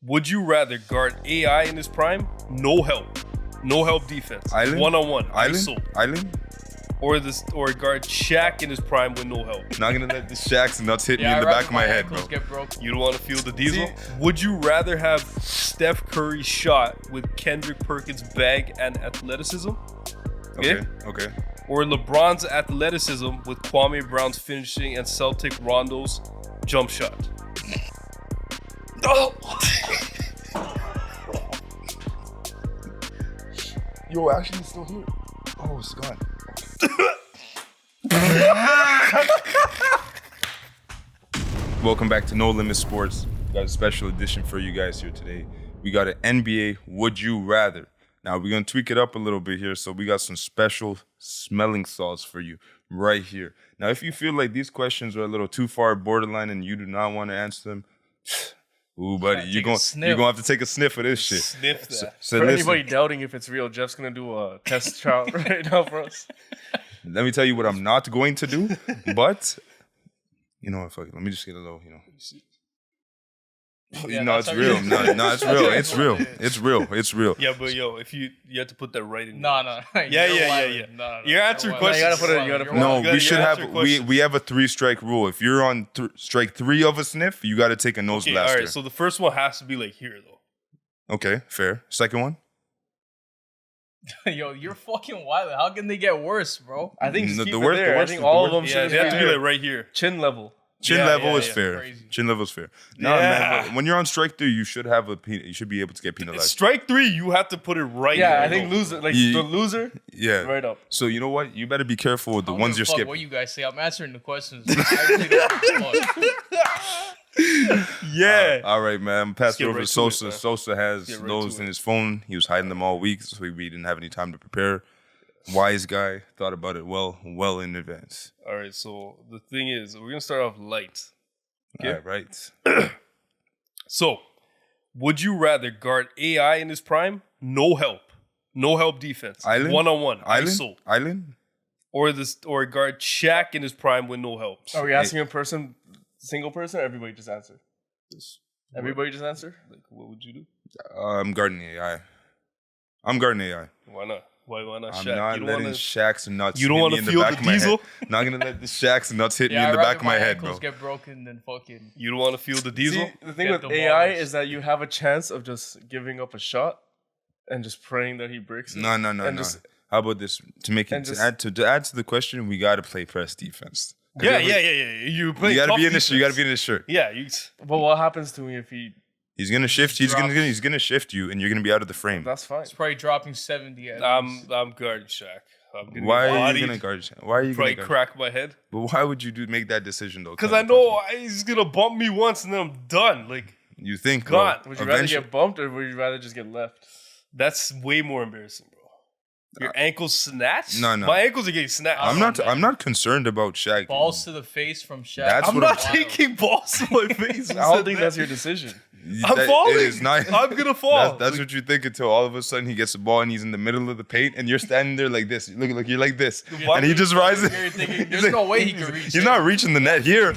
Would you rather guard AI in his prime? No help. No help defense. Island? One-on-one. Island? Or guard Shaq in his prime with no help. Not gonna let the Shaq's nuts hit me in the back of my head, bro. You don't want to feel the diesel? Would you rather have Steph Curry's shot with Kendrick Perkins' bag and athleticism? Okay. Or LeBron's athleticism with Kwame Brown's finishing and Celtic Rondo's jump shot? Oh! Yo, actually, it's still here. Oh, it's gone. Welcome back to No Limit Sports. Got a special edition for you guys here today. We got an NBA Would You Rather. Now, we're going to tweak it up a little bit here, so we got some special smelling salts for you right here. Now, if you feel like these questions are a little too far borderline and you do not want to answer them, ooh, buddy, you're going to have to take a sniff of this shit. Sniff that. So for anybody doubting if it's real, Jeff's going to do a test trial right now for us. Let me tell you what I'm not going to do, but you know what, fuck it. Let me just get a little, Yeah, no, it's real. No, it's real. It's real. It's real. It's real. Yeah, but if you have to put that right in. No. Yeah. No. You answer questions. You gotta put it. No, we should have. We have a 3-strike rule. If you're on strike 3 of a sniff, you got to take a nose blaster. All right. So the first one has to be like here though. Okay, fair. Second one. Yo, you're fucking wild. How can they get worse, bro? I think just keep the it worst- there. the I worst- think the all of worst- them Yeah, should they have to be be like right here. chin level. Chin level is fair. Crazy. Chin level is fair. No, man. When you're on strike 3, you should have you should be able to get penalized. Strike 3, you have to put it right. Yeah, here. I think loser, the loser, Yeah. right up. So you know what? You better be careful with the ones you're skipping. What you guys say? I'm answering the questions. I really don't give a fuck. Yeah. All right, man. Pass it get over right to to it, Sosa. man. Sosa has Get right those to in it. his phone. He was hiding them all week, so we didn't have any time to prepare. Wise guy, thought about it well in advance. All right. So the thing is, we're gonna start off light. Okay. All right. So, would you rather guard AI in his prime? No help defense. Island? One-on-one. Island? Or guard Shaq in his prime with no help. Are we asking a single person, or everybody just answer? Everybody just answer? Like, what would you do? I'm guarding AI. Why not? Why not I'm Shaq? not letting Shaq's nuts You don't hit want me to in the feel back the of my diesel? head. Not going to let the Shaq's nuts hit me in the back of my head, bro. Get broken, then fucking. You don't want to feel the diesel? See, the thing Get with the AI balls. is that you have a chance of just giving up a shot and just praying that he breaks it. No. And just- How about this? To make it to add to the question, we got to play press defense. Yeah. You You got to be in this. You got to be in this shirt. Yeah. But what happens to me if he? He's gonna shift. He's gonna shift you, and you're gonna be out of the frame. That's fine. It's probably dropping 70 at least. I'm guarding Shaq. Why are you gonna guard? Why are you Probably gonna guard? crack my head. But why would you make that decision though? Because I know he's gonna bump me once and then I'm done. Like, You think? God. bro, Would you rather eventually- get bumped or would you rather just get left? that's way more embarrassing, bro. Your ankles snatched? No. My ankles are getting snatched. I'm not concerned about Shaq. Balls to the face from Shaq. That's I'm what not I'm- taking balls to my face. I don't think that's your decision. I'm falling. It is not. I'm gonna fall. That's what you think until all of a sudden he gets the ball and he's in the middle of the paint and you're standing there like this. Look, you're like this, and he just rises. You're thinking, there's no way he can reach He's it. not reaching the net here.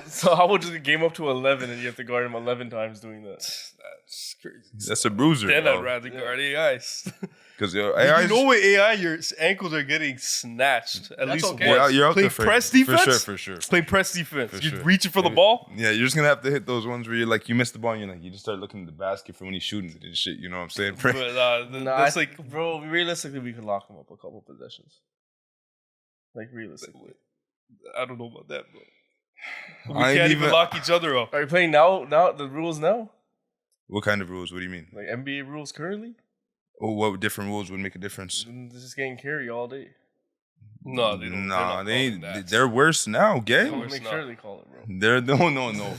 So I would just game up to 11 and you have to guard him 11 times doing that. That's crazy. That's a bruiser. Then I'd rather guard AIs. Because You know with AI, your ankles are getting snatched. At least okay. once. you're out Play the frame. press defense? For sure. Play press defense. You're sure. reaching for the ball? Yeah, you're just gonna have to hit those ones where you're like, you miss the ball and you're like, you just start looking at the basket for when he's shooting it and shit. You know what I'm saying? But that's like, bro, realistically, we could lock him up a couple possessions. Like, realistically. I don't know about that, bro. We I ain't can't even even- lock each other up. Are you playing now? Now the rules now? What kind of rules? What do you mean? Like NBA rules currently? Oh, what different rules would make a difference? This is getting carry all day. No, they don't. Nah, they're they not calling that. they're worse now, gay. No, it's Make not. sure they call it, bro. They're no.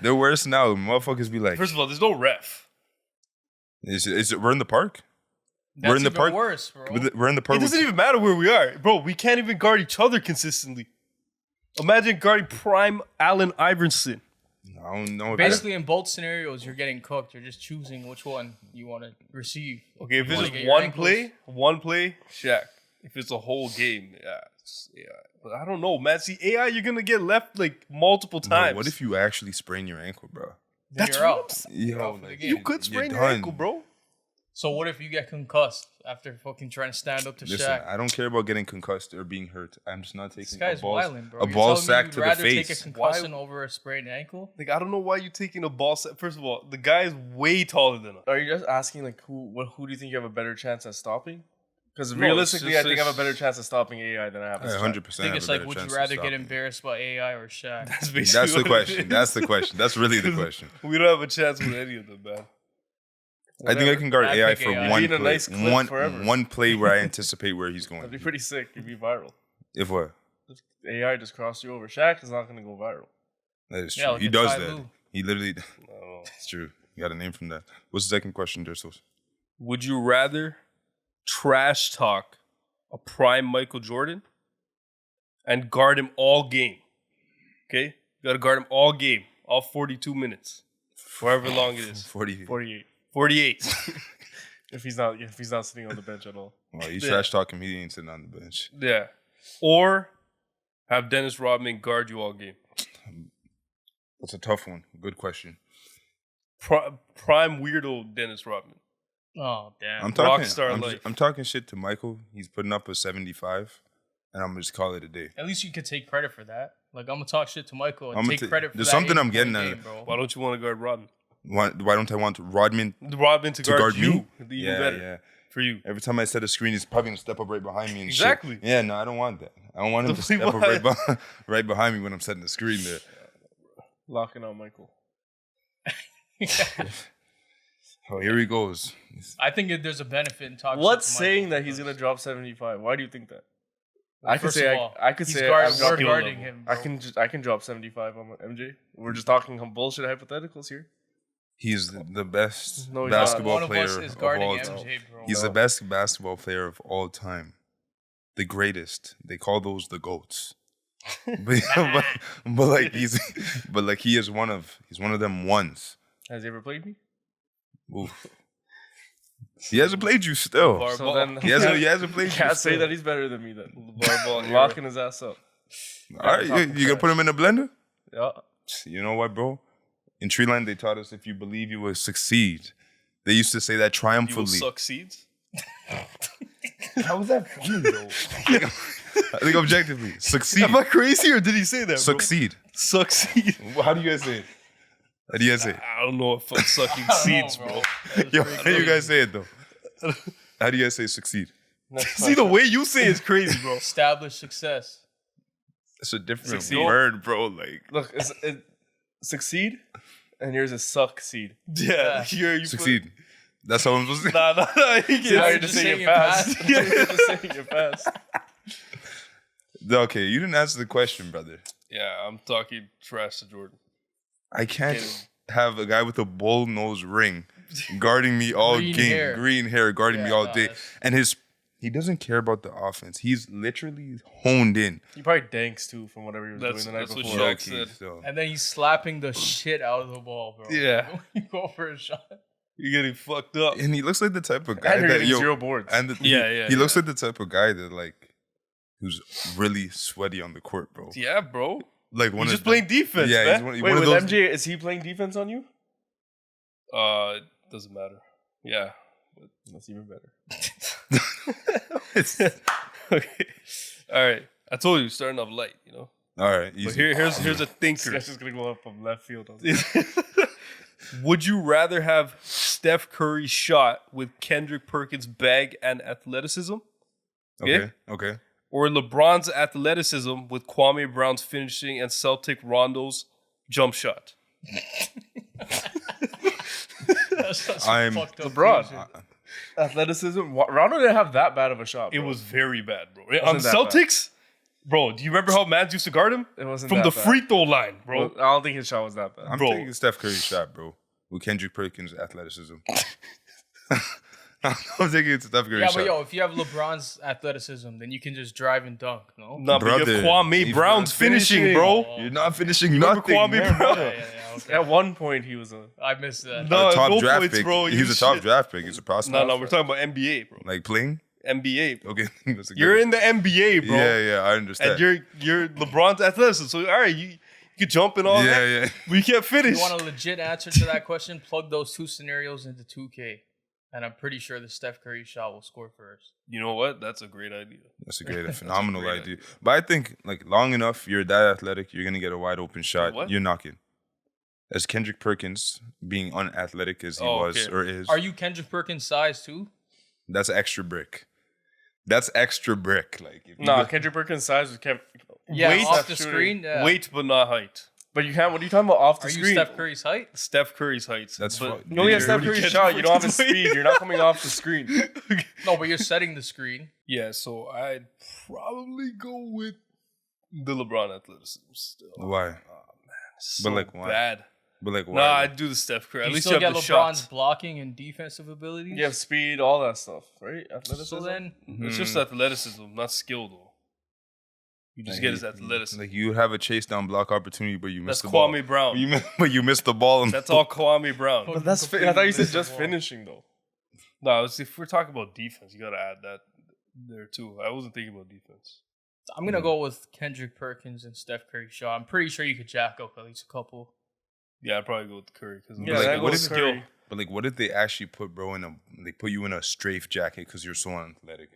They're worse now. Motherfuckers be like, First of all, there's no ref. is it? We're in the park. That's we're in the even park. worse, bro. We're in the park. It doesn't even matter where we are, bro. We can't even guard each other consistently. Imagine guarding prime Allen Iverson. I don't know. Basically, in both scenarios, you're getting cooked. You're just choosing which one you want to receive. Okay, if You it's wanna just get your ankles. one play, Shaq. If it's a whole game, yeah. But I don't know, man. See, AI, you're gonna get left like multiple No, times. what if you actually sprain your ankle, bro? then That's you're what I'm out. saying. You're Yo, out for the like, game. You could sprain You're your done. ankle, bro. So what if you get concussed after fucking trying to stand up to Listen, Shaq? I don't care about getting concussed or being hurt. I'm just not This taking guy's a ball, wilding, bro. a You're ball telling me sack you'd to the rather face. take a concussion over a sprained ankle? Like, I don't know why you taking a ball set. First of all, the guy is way taller than us. Are you just asking like who do you think you have a better chance at stopping? Because No, realistically, it's I think I have a just- better chance at stopping AI than I have. I at Shaq. 100%. I think have it's a like, better would you chance of rather get stopping. embarrassed by AI or Shaq? That's basically That's the what it question. is. That's the question. That's really the question. We don't have a chance with any of them, man. I think I can guard I'd AI pick for AI. one Being a play. nice clip forever. One play where I anticipate where he's That'd be going. pretty sick. You'd be viral. If what? AI just crossed you over. Shaq is not going to go viral. That is Yeah, true. like He a does Ty that. Lue. He literally. No. It's true. You got a name from that. What's the second question, Dersos? Would you rather trash talk a prime Michael Jordan and guard him all game? Okay? You got to guard him all game, all 42 minutes, however long it is. 40. 48. 48. If he's not sitting on the bench at all. Well, you Yeah. trash talk him. He ain't sitting on the bench. Yeah. Or have Dennis Rodman guard you all game. That's a tough one. Good question. Prime weirdo Dennis Rodman. Oh, damn. I'm talking. Rockstar life. I'm talking shit to Michael. He's putting up a 75, and I'm gonna just call it a day. At least you could take credit for that. Like, I'm going to talk shit to Michael and I'ma take ta- credit for there's that something I'm 80-point getting at game, it. bro. Why don't you want to guard Rodman? Why don't I want Rodman Rodman to guard you. me? It'd be even better for you. Every time I set a screen, he's probably gonna step up right behind me. And Exactly. Shit. Yeah, no, I don't want that. I don't want him to step up right behind me when I'm setting the screen there. Locking out Michael. Oh, here he goes. I think there's a benefit in talking What's shit to saying Michael that he's going to drop 75? Why do you think that? I could First say of all, I could he's say guard- I'm we're dropping- guarding him, bro. I can drop 75 on MJ. We're just talking bullshit hypotheticals here. He's the best No, he's not. basketball One of player us is of guarding all time. MJ, bro. He's the best basketball player of all time. The greatest. They call those the GOATs. but like he's one of them ones. Has he ever played me? Oof. He hasn't played you still. Bar So ball. then He hasn't played you. can't say still. that he's better than me then. Bar ball I'm era. locking his ass up. All right, you gonna put him in a blender? Yeah. You know what, bro? In Treeline, they taught us if you believe you will succeed. They used to say that You will triumphantly. suck seeds. How was that funny, though? I think objectively, succeed. Am I crazy or did he say that? Bro? Succeed. Succeed. How do you guys say it? How do you guys say it? I don't know if I'm sucking I don't seeds, know, bro. Yo, how do you guys say it, though? How do you guys say succeed? See, the way you say it's crazy, bro. Establish success. It's a different Succeed. word, bro. Like, Look, it succeed, and yours is suck seed. Yeah, here you succeed. That's how I'm supposed to say. Nah. You Now get you're just saying it fast. You're just saying it fast. Okay, you didn't answer the question, brother. Yeah, I'm talking trash to Jordan. I can't have a guy with a bull nose ring guarding me all Green game, hair. green hair guarding me all no, day, that's- and he doesn't care about the offense. He's literally honed in. He probably danks too from whatever he was That's- doing the night that's what before. Shaq Low-key, said. so. And then he's slapping the shit out of the ball, bro. Yeah. When you go for a shot. You're getting fucked up. And he looks like the type of guy And you're that getting 0 boards. and Yeah, he looks like the type of guy that like who's really sweaty on the court, bro. Yeah, bro. Like one He's of just playing defense, yeah, man. he's one Wait, of with those. MJ, is he playing defense on you? It doesn't matter. Yeah. That's even better. Okay. All right. I told you, starting off light, you know. All right, But easy. here's a This thinker. guy's just gonna go up from left field. Would you rather have Steph Curry's shot with Kendrick Perkins' bag and athleticism, Okay. or LeBron's athleticism with Kwame Brown's finishing and Celtic Rondo's jump shot? That's some I'm- fucked up LeBron. fusion. Athleticism. Rondo didn't have that bad of a shot. It Bro. was very bad, bro. On Wasn't that Celtics, bro, do you remember how Mans used to guard him? It wasn't From that the bad. free throw line, bro. I don't think his shot was that bad. I'm Bro. taking Steph Curry's shot, bro, with Kendrick Perkins' athleticism. I'm taking it to Steph Curry's Yeah, shot. but yo, if you have LeBron's athleticism, then you can just drive and dunk, no? Nah, but you have Brother, Kwame he's Brown's finishing, finishing. bro. You're not finishing Remember nothing. Kwame man. Brown? Yeah, okay. At one point, he was a. I missed that. No, A top no draft points, pick. bro. He's You a top shit. draft pick. He's a prospect. No, we're talking about NBA, bro. Like playing. NBA, bro. Okay, that's a good You're one. in the NBA, bro. Yeah, I understand. And you're LeBron's athleticism. So all right, You could jump and all that. Yeah. But you can't If finish. you want a legit answer to that question, plug those two scenarios into 2K. And I'm pretty sure the Steph Curry shot will score first. You know what? That's a great idea. That's a great, phenomenal great idea. But I think like long enough, you're that athletic, you're gonna get a wide open shot. What? You're knocking. As Kendrick Perkins being unathletic as he was okay. or is, Are you Kendrick Perkins size too? that's extra brick. That's extra brick. Like if you Nah, go- Kendrick Perkins' size was kept. Yeah, weight off Steph the shooting. screen. Yeah. Weight, but not height. But you can't. What are you talking about off the Are you screen? Steph Curry's height? Steph Curry's height. That's but fu- You only have Yeah, Steph what do you Curry's get shot. You don't have his Perkins' weight? speed. You're not coming off the screen. No, but you're setting the screen. Yeah, so I'd probably go with the LeBron athleticism still. Why? So But, like, why? bad. But like, why? Nah, I'd do the Steph Curry. At You least still you have get the LeBron's shots. blocking and defensive abilities. You have speed, all that stuff, right? Athleticism. So then, It's just athleticism, not skill though. You just Like, get his athleticism. Like you have a chase down block opportunity, but you That's missed the ball. Kwame Brown. But you missed the ball. That's all Kwame Brown. But that's. I thought you said just finishing though. No, if we're talking about defense, you gotta add that there too. I wasn't thinking about defense. I'm gonna go with Kendrick Perkins and Steph Curry shot. I'm pretty sure you could jack up at least a couple. Yeah, I'd probably go with Curry because Yeah, like, that what goes if- Curry. But like, what if they actually put they put you in a strafe jacket because you're so athletic?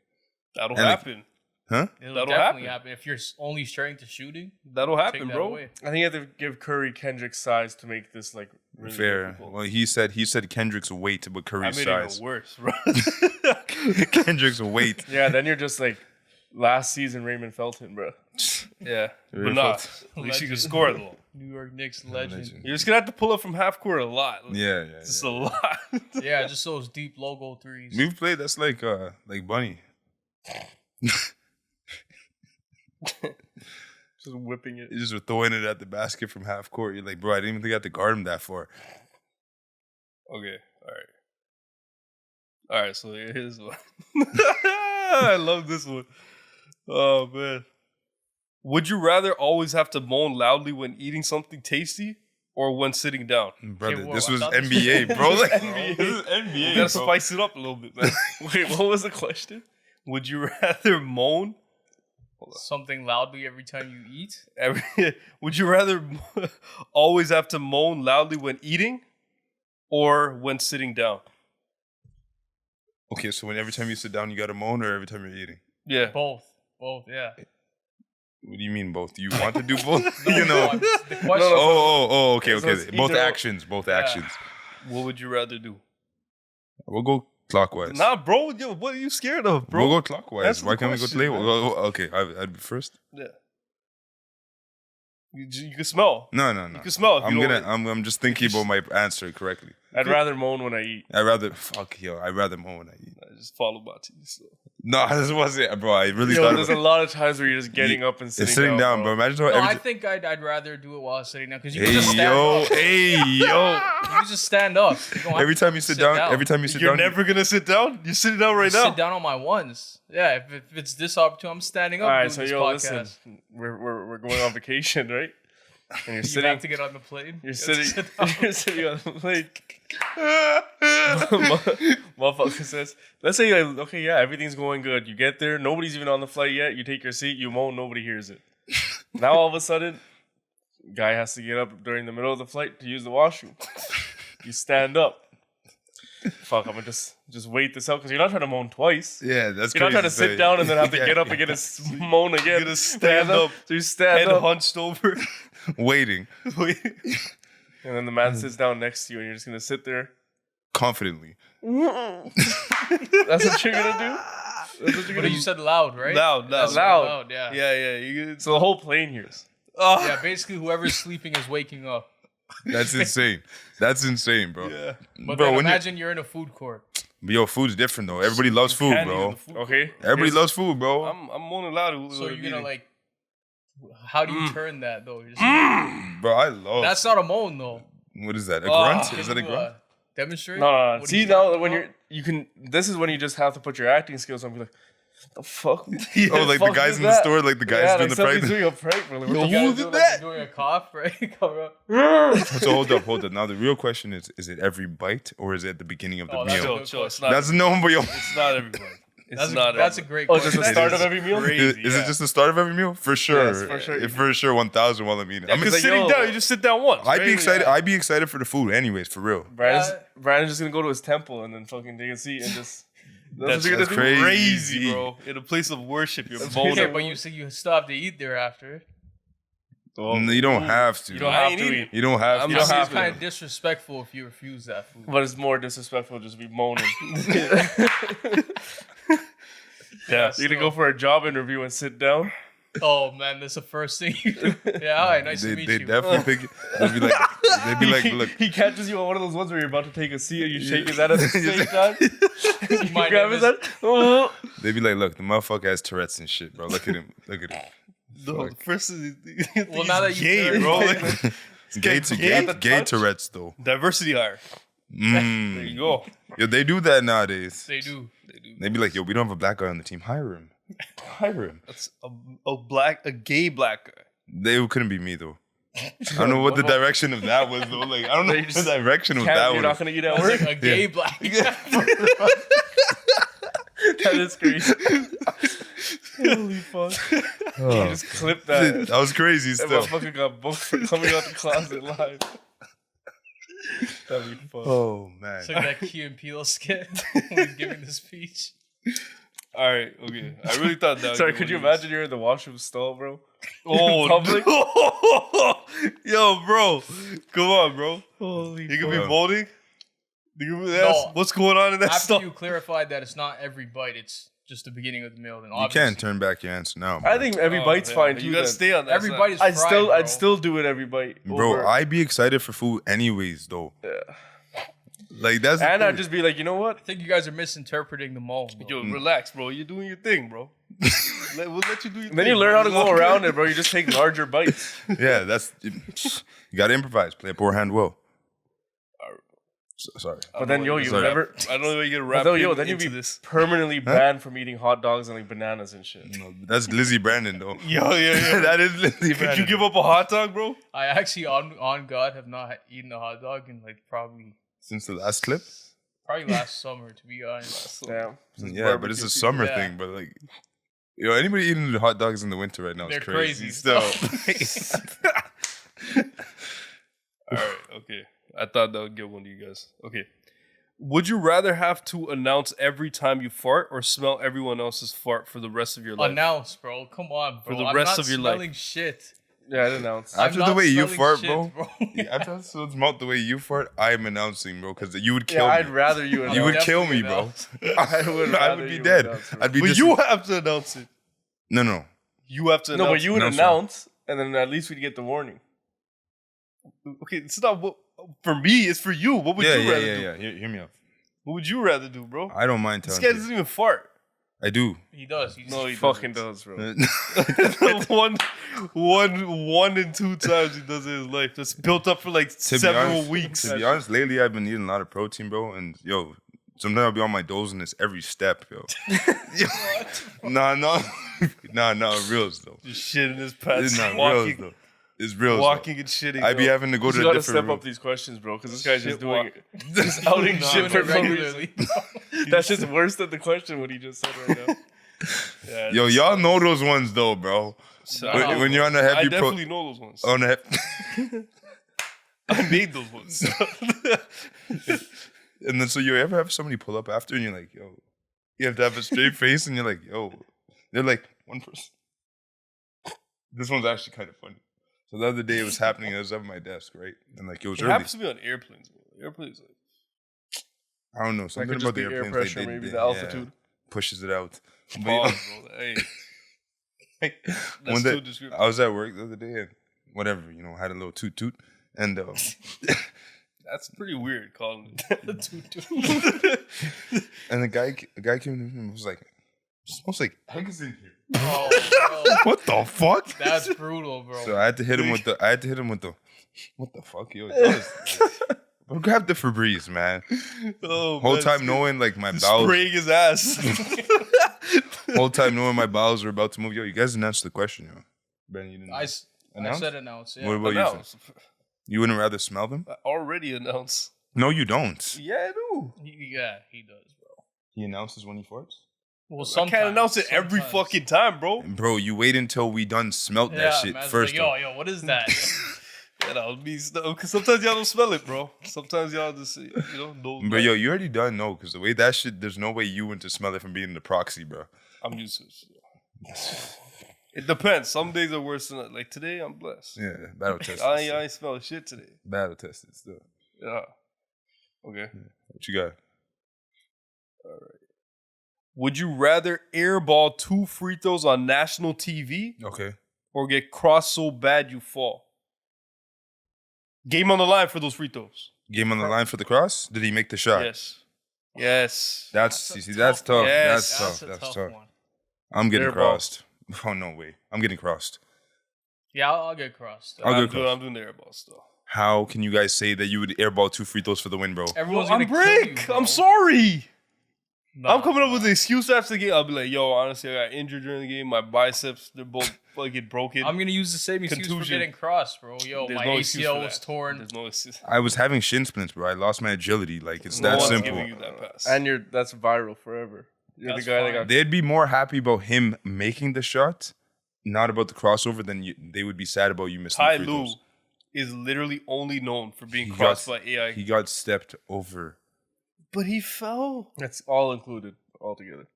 that'll And, like, happen. Huh? It'll That'll definitely happen. happen if you're only straying to shooting. That'll Take happen, that bro. away. I think you have to give Curry Kendrick's size to make this like really Fair. difficult. Well, he said Kendrick's weight, but I Curry's made it size. even worse, bro. Kendrick's weight. Yeah, then you're just like last season Raymond Felton, bro. Yeah, Very but not. felt- At least you can Legend. score though. New York Knicks legend. Legend. You're just gonna have to pull up from half court a lot. Yeah. Just a lot. Yeah, just those deep logo threes. We've played. That's like Bunny. Just whipping it. You just were throwing it at the basket from half court. You're like, bro, I didn't even think I had to guard him that far. Okay, all right. So here's one. I love this one. Oh man, would you rather always have to moan loudly when eating something tasty or when sitting down? Brother, well, this I was thought this NBA, was- bro. Like, NBA. This is NBA, You gotta bro. spice it up a little bit, man. Wait, what was the question? Would you rather moan? Something loudly every time you eat. Would you rather always have to moan loudly when eating or when sitting down? Okay, so every time you sit down, you got to moan, or every time you're eating? Yeah. Both, yeah. What do you mean both? Do you want to do both? No, you know. no, the question. Oh, okay. So it's Both either- actions. What would you rather do? We'll go clockwise. Nah, bro. Yo, what are you scared of, bro? We'll go clockwise. Answer Why the can't we go question, today? man. Okay, I'd be first. Yeah. You can smell. No. You can smell. If I'm you don't- I'm just thinking about my answer correctly. I'd rather moan when I eat. I'd rather moan when I eat. I just follow my teeth. So. No, this wasn't it, bro. I really Yo, thought there's it a lot of times where you're just getting up and it's sitting, sitting down, bro. Imagine how No, I every think I'd rather do it while sitting down because you can just stand up. hey yo. You can just stand up. You don't have Every to time you sit down, every time you sit You're down, never gonna sit down. You're sitting down right now. sit down on my ones. Yeah, if it's this opportunity, I'm standing up All right, doing so this yo, podcast. listen, we're going on vacation, right? And you're You sitting. have to get on the plane. You're You have to sitting. sit down. You're sitting on the plane. Motherfucker says, "Let's say, like, okay, yeah, everything's going good. You get there, nobody's even on the flight yet. You take your seat, you moan, nobody hears it. Now all of a sudden, guy has to get up during the middle of the flight to use the washroom. You stand up. Fuck, I'm gonna just wait this out because you're not trying to moan twice. yeah, that's You're not crazy trying to say. sit down and then have to Yeah. get up and get a moan again. You're gonna stand up, So you stand head up. hunched over. waiting And then the man sits down next to you and you're just gonna sit there. confidently. That's what you're gonna do? That's what you're But gonna you said loud, right? Loud. That's Loud. yeah. Yeah. You. So the whole plane hears. Oh. Yeah, basically whoever's sleeping is waking up. That's insane. That's insane, bro. Yeah. But Bro, then when you- imagine you're in a food court. But yo, food's different though. Everybody loves food, Candy in bro. the food. Okay? Everybody Here's- loves food, bro. I'm moaning loud. So you're gonna like, how do you turn that though? You're just- Bro, I love. That's not a moan though. What is that? A Oh. grunt? Can Is that a you, grunt? demonstrate? No. What See he's now talking when about? you can. This is when you just have to put your acting skills on. And be like, the fuck? Oh, like the fuck guys is in the that? store, like the guys Yeah, doing like the somebody's prank. doing a prank. Bro. Like, what Yo, the who fuck? did Like that? you're doing a cough, right? Cover up. So hold up. Now the real question is it every bite or is it at the beginning of the Oh, that's meal? a- Chill. It's not. That's no, but yo, It's not everybody. That's a great Oh, question. just the start of every meal? Is it just the start of every meal? For sure. Yes, for sure. For sure, 1,000 while I'm eating. Yeah, I'm because like, sitting yo, down, you just sit down once. I'd be right? excited. Yeah. I'd be excited for the food, anyways. For real. Brandon's just gonna go to his temple and then fucking take a seat and just. That's what you're gonna do? crazy. bro. In a place of worship, you're That's bold. crazy. Okay, but you said you still have to eat there after. Oh, No, you don't have to. You don't I have ain't to eating. eat. You don't have I'm to. don't It's have to. kind of disrespectful if you refuse that food. But it's more disrespectful to just be moaning. Yeah. You're gonna go for a job interview and sit down. Oh man, that's the first thing you do. Yeah, all right, nice to meet They you. definitely pick. They'd be like, look. He catches you on one of those ones where you're about to take a seat and you shake his hand at the same time. You My grab name his hand. Oh. They'd be like, look, the motherfucker has Tourette's and shit, bro. Look at him. Look at him. No, the first is Well, now that you gay, clarify- bro. Like, Gay the touch. Tourette's though. diversity hire. There you go. Yo, they do that nowadays. They do. They'd be like, yo, we don't have a black guy on the team. Hire him. Hire him. That's a gay black guy. They couldn't be me though. I don't know what the direction of that was though. Like I don't know You what the just direction of Can't- that you're not was. gonna eat at That's work. like a gay black guy. That is crazy. Holy fuck! You just clip that. That was crazy That stuff. motherfucker got booked for coming out the closet live. That'd be fun. Oh man. It's like that Key and Peele skit when he's giving the speech. All right, okay. I really thought that. Sorry, could you imagine you're in the washroom stall, bro? Oh, public? no. Yo, bro, come on, bro. Holy You could be fuck. molding. No. What's going on in that After stuff? you clarified that it's not every bite, it's just the beginning of the meal. Then You obviously can't turn back your answer now, bro. I think every Oh, bite's man. fine too. You gotta then. stay on that. every side. bite is fried, I'd bro. still do it every bite. Bro, over- I'd be excited for food anyways though. Yeah. Like that's the And thing. I'd just be like, you know what? I think you guys are misinterpreting the moan. bro. Yo, relax, bro. You're doing your thing, bro. We'll let you do your thing. Then you learn bro. how to go around it, bro. You just take larger bites. Yeah, that's you gotta improvise. Play a poor hand well. Sorry. But then, yo, you Sorry. never. I don't know why you get wrapped Although, yo, then into you'd be this. permanently banned from eating hot dogs and like bananas and shit. No, that's Lizzie Brandon though. Yeah. That is Lizzie Could Brandon. you give up a hot dog, bro? I actually, on God, have not eaten a hot dog in like probably Since the last clip? last summer, to be honest. Damn. Yeah, but it's a summer Yeah. thing. But like, yo, anybody eating hot dogs in the winter right now They're is crazy. crazy. Still. All right, okay. I thought that would get one of you guys. Okay. Would you rather have to announce every time you fart or smell everyone else's fart for the rest of your life? Announce, bro. Come on, bro. For the I'm rest not of your life. smelling shit. Yeah, I'd announce. I'm After the not way you smelling fart, shit, bro. After someone's mouth the way you fart, I'm announcing, bro, because you would kill Yeah, I'd me. rather you announce. You would kill definitely me, bro. announce. I would I rather would be you dead. announce, bro. I'd be But just you have to announce it. no. You have to No, announce but you it. would No, sir. announce, and then at least we'd get the warning. Okay, it's not what for me, it's for you. What would Yeah, you rather yeah. do? Hear me out. What would you rather do, bro? I don't mind This telling guy you. doesn't even fart. I do. He does. No, he Fucking doesn't. does, bro. one and two times he does it in his life. That's built up for like To be several honest- weeks. To be honest, lately I've been eating a lot of protein, bro, and yo, sometimes I'll be on my doziness every step, yo. Nah, reals though. Just shit in his pants, It's not reals walking, though. It's reals. walking and shitting. I be bro. having to go You to a gotta different step room. up these questions, bro, because this guy's Shit just doing walk. it. Just outing Doing shit it for no regularly. reason. That's just worse than the question what he just said right now. Yeah, Yo, y'all know those ones though, bro. so- When you're on a I heavy definitely know those ones. on a I made those ones. and then so you ever have somebody pull up after and you're like, yo, you have to have a straight face and you're like, yo, they're like one person. This one's actually kind of funny. So the other day it was happening. I was at my desk, right, and like it was It early. happens to be on airplanes, bro. Airplanes, like, I don't know That something could about just be the air airplanes. pressure, maybe the altitude. Pushes it out. But, pause, bro. Hey, that's One too day, descriptive. I was at work the other day and whatever, had a little toot, and That's pretty weird calling it. and the guy came to me and was like, "It smells like eggs in here." Oh, bro. What the fuck? That's brutal, bro. So I had to hit him with the. What the fuck, yo? Bro, grab the Febreze, man. Oh, Whole man, time knowing like my bowels. spraying his ass. Whole time knowing my bowels were about to move. Yo, you guys didn't answer the question, yo. Ben, you didn't. I Announce? said announce. Yeah. What about you? Announce. You wouldn't rather smell them? I already announced. No, you don't. Yeah, I do. Yeah, he does, bro. He announces when he farts. Well, I can't announce it every sometimes. fucking time, bro. Bro, you wait until we done smelt that shit man's first. like, yo, what is that? Yeah, that would be because sometimes y'all don't smell it, bro. Sometimes y'all just know. But yo, you already done know because the way that shit, there's no way you went to smell it from being the proxy, bro. I'm used to it. It depends. Some days are worse than others. Like today, I'm blessed. Yeah, battle tested. I ain't smell shit today. Battle tested still. Yeah. Okay. What you got? Would you rather airball 2 free throws on national TV Okay. or get crossed so bad you fall? Game on the line for those free throws. Game on the line for the cross? Did he make the shot? Yes. Yes. That's tough tough. Yes. That's a tough. That's tough tough. one. I'm getting Airball. crossed. Oh no way. I'm getting crossed. Yeah, I'll get crossed. I'll I'm go doing, cross. I'm doing the airball still. How can you guys say that you would airball 2 free throws for the win, bro? Everyone's I'm gonna break. kill you, bro. I'm sorry. Nah, I'm coming up with bro. an excuse after the game. I'll be like, yo, honestly, I got injured during the game. My biceps, they're both fucking broken. I'm gonna use the same excuse for Contusion. getting crossed, bro. Yo, There's my no excuse for ACL was that. torn. There's no excuse. I was having shin splints, bro. I lost my agility. Like it's No that one's simple. giving you that pass. And that's viral forever. You're That's the guy fine. that got. They'd be more happy about him making the shot, not about the crossover, than they would be sad about you missing Ty the free Lue throws. is literally only known for being He crossed got- by AI. He got stepped over. But he fell. That's all included altogether.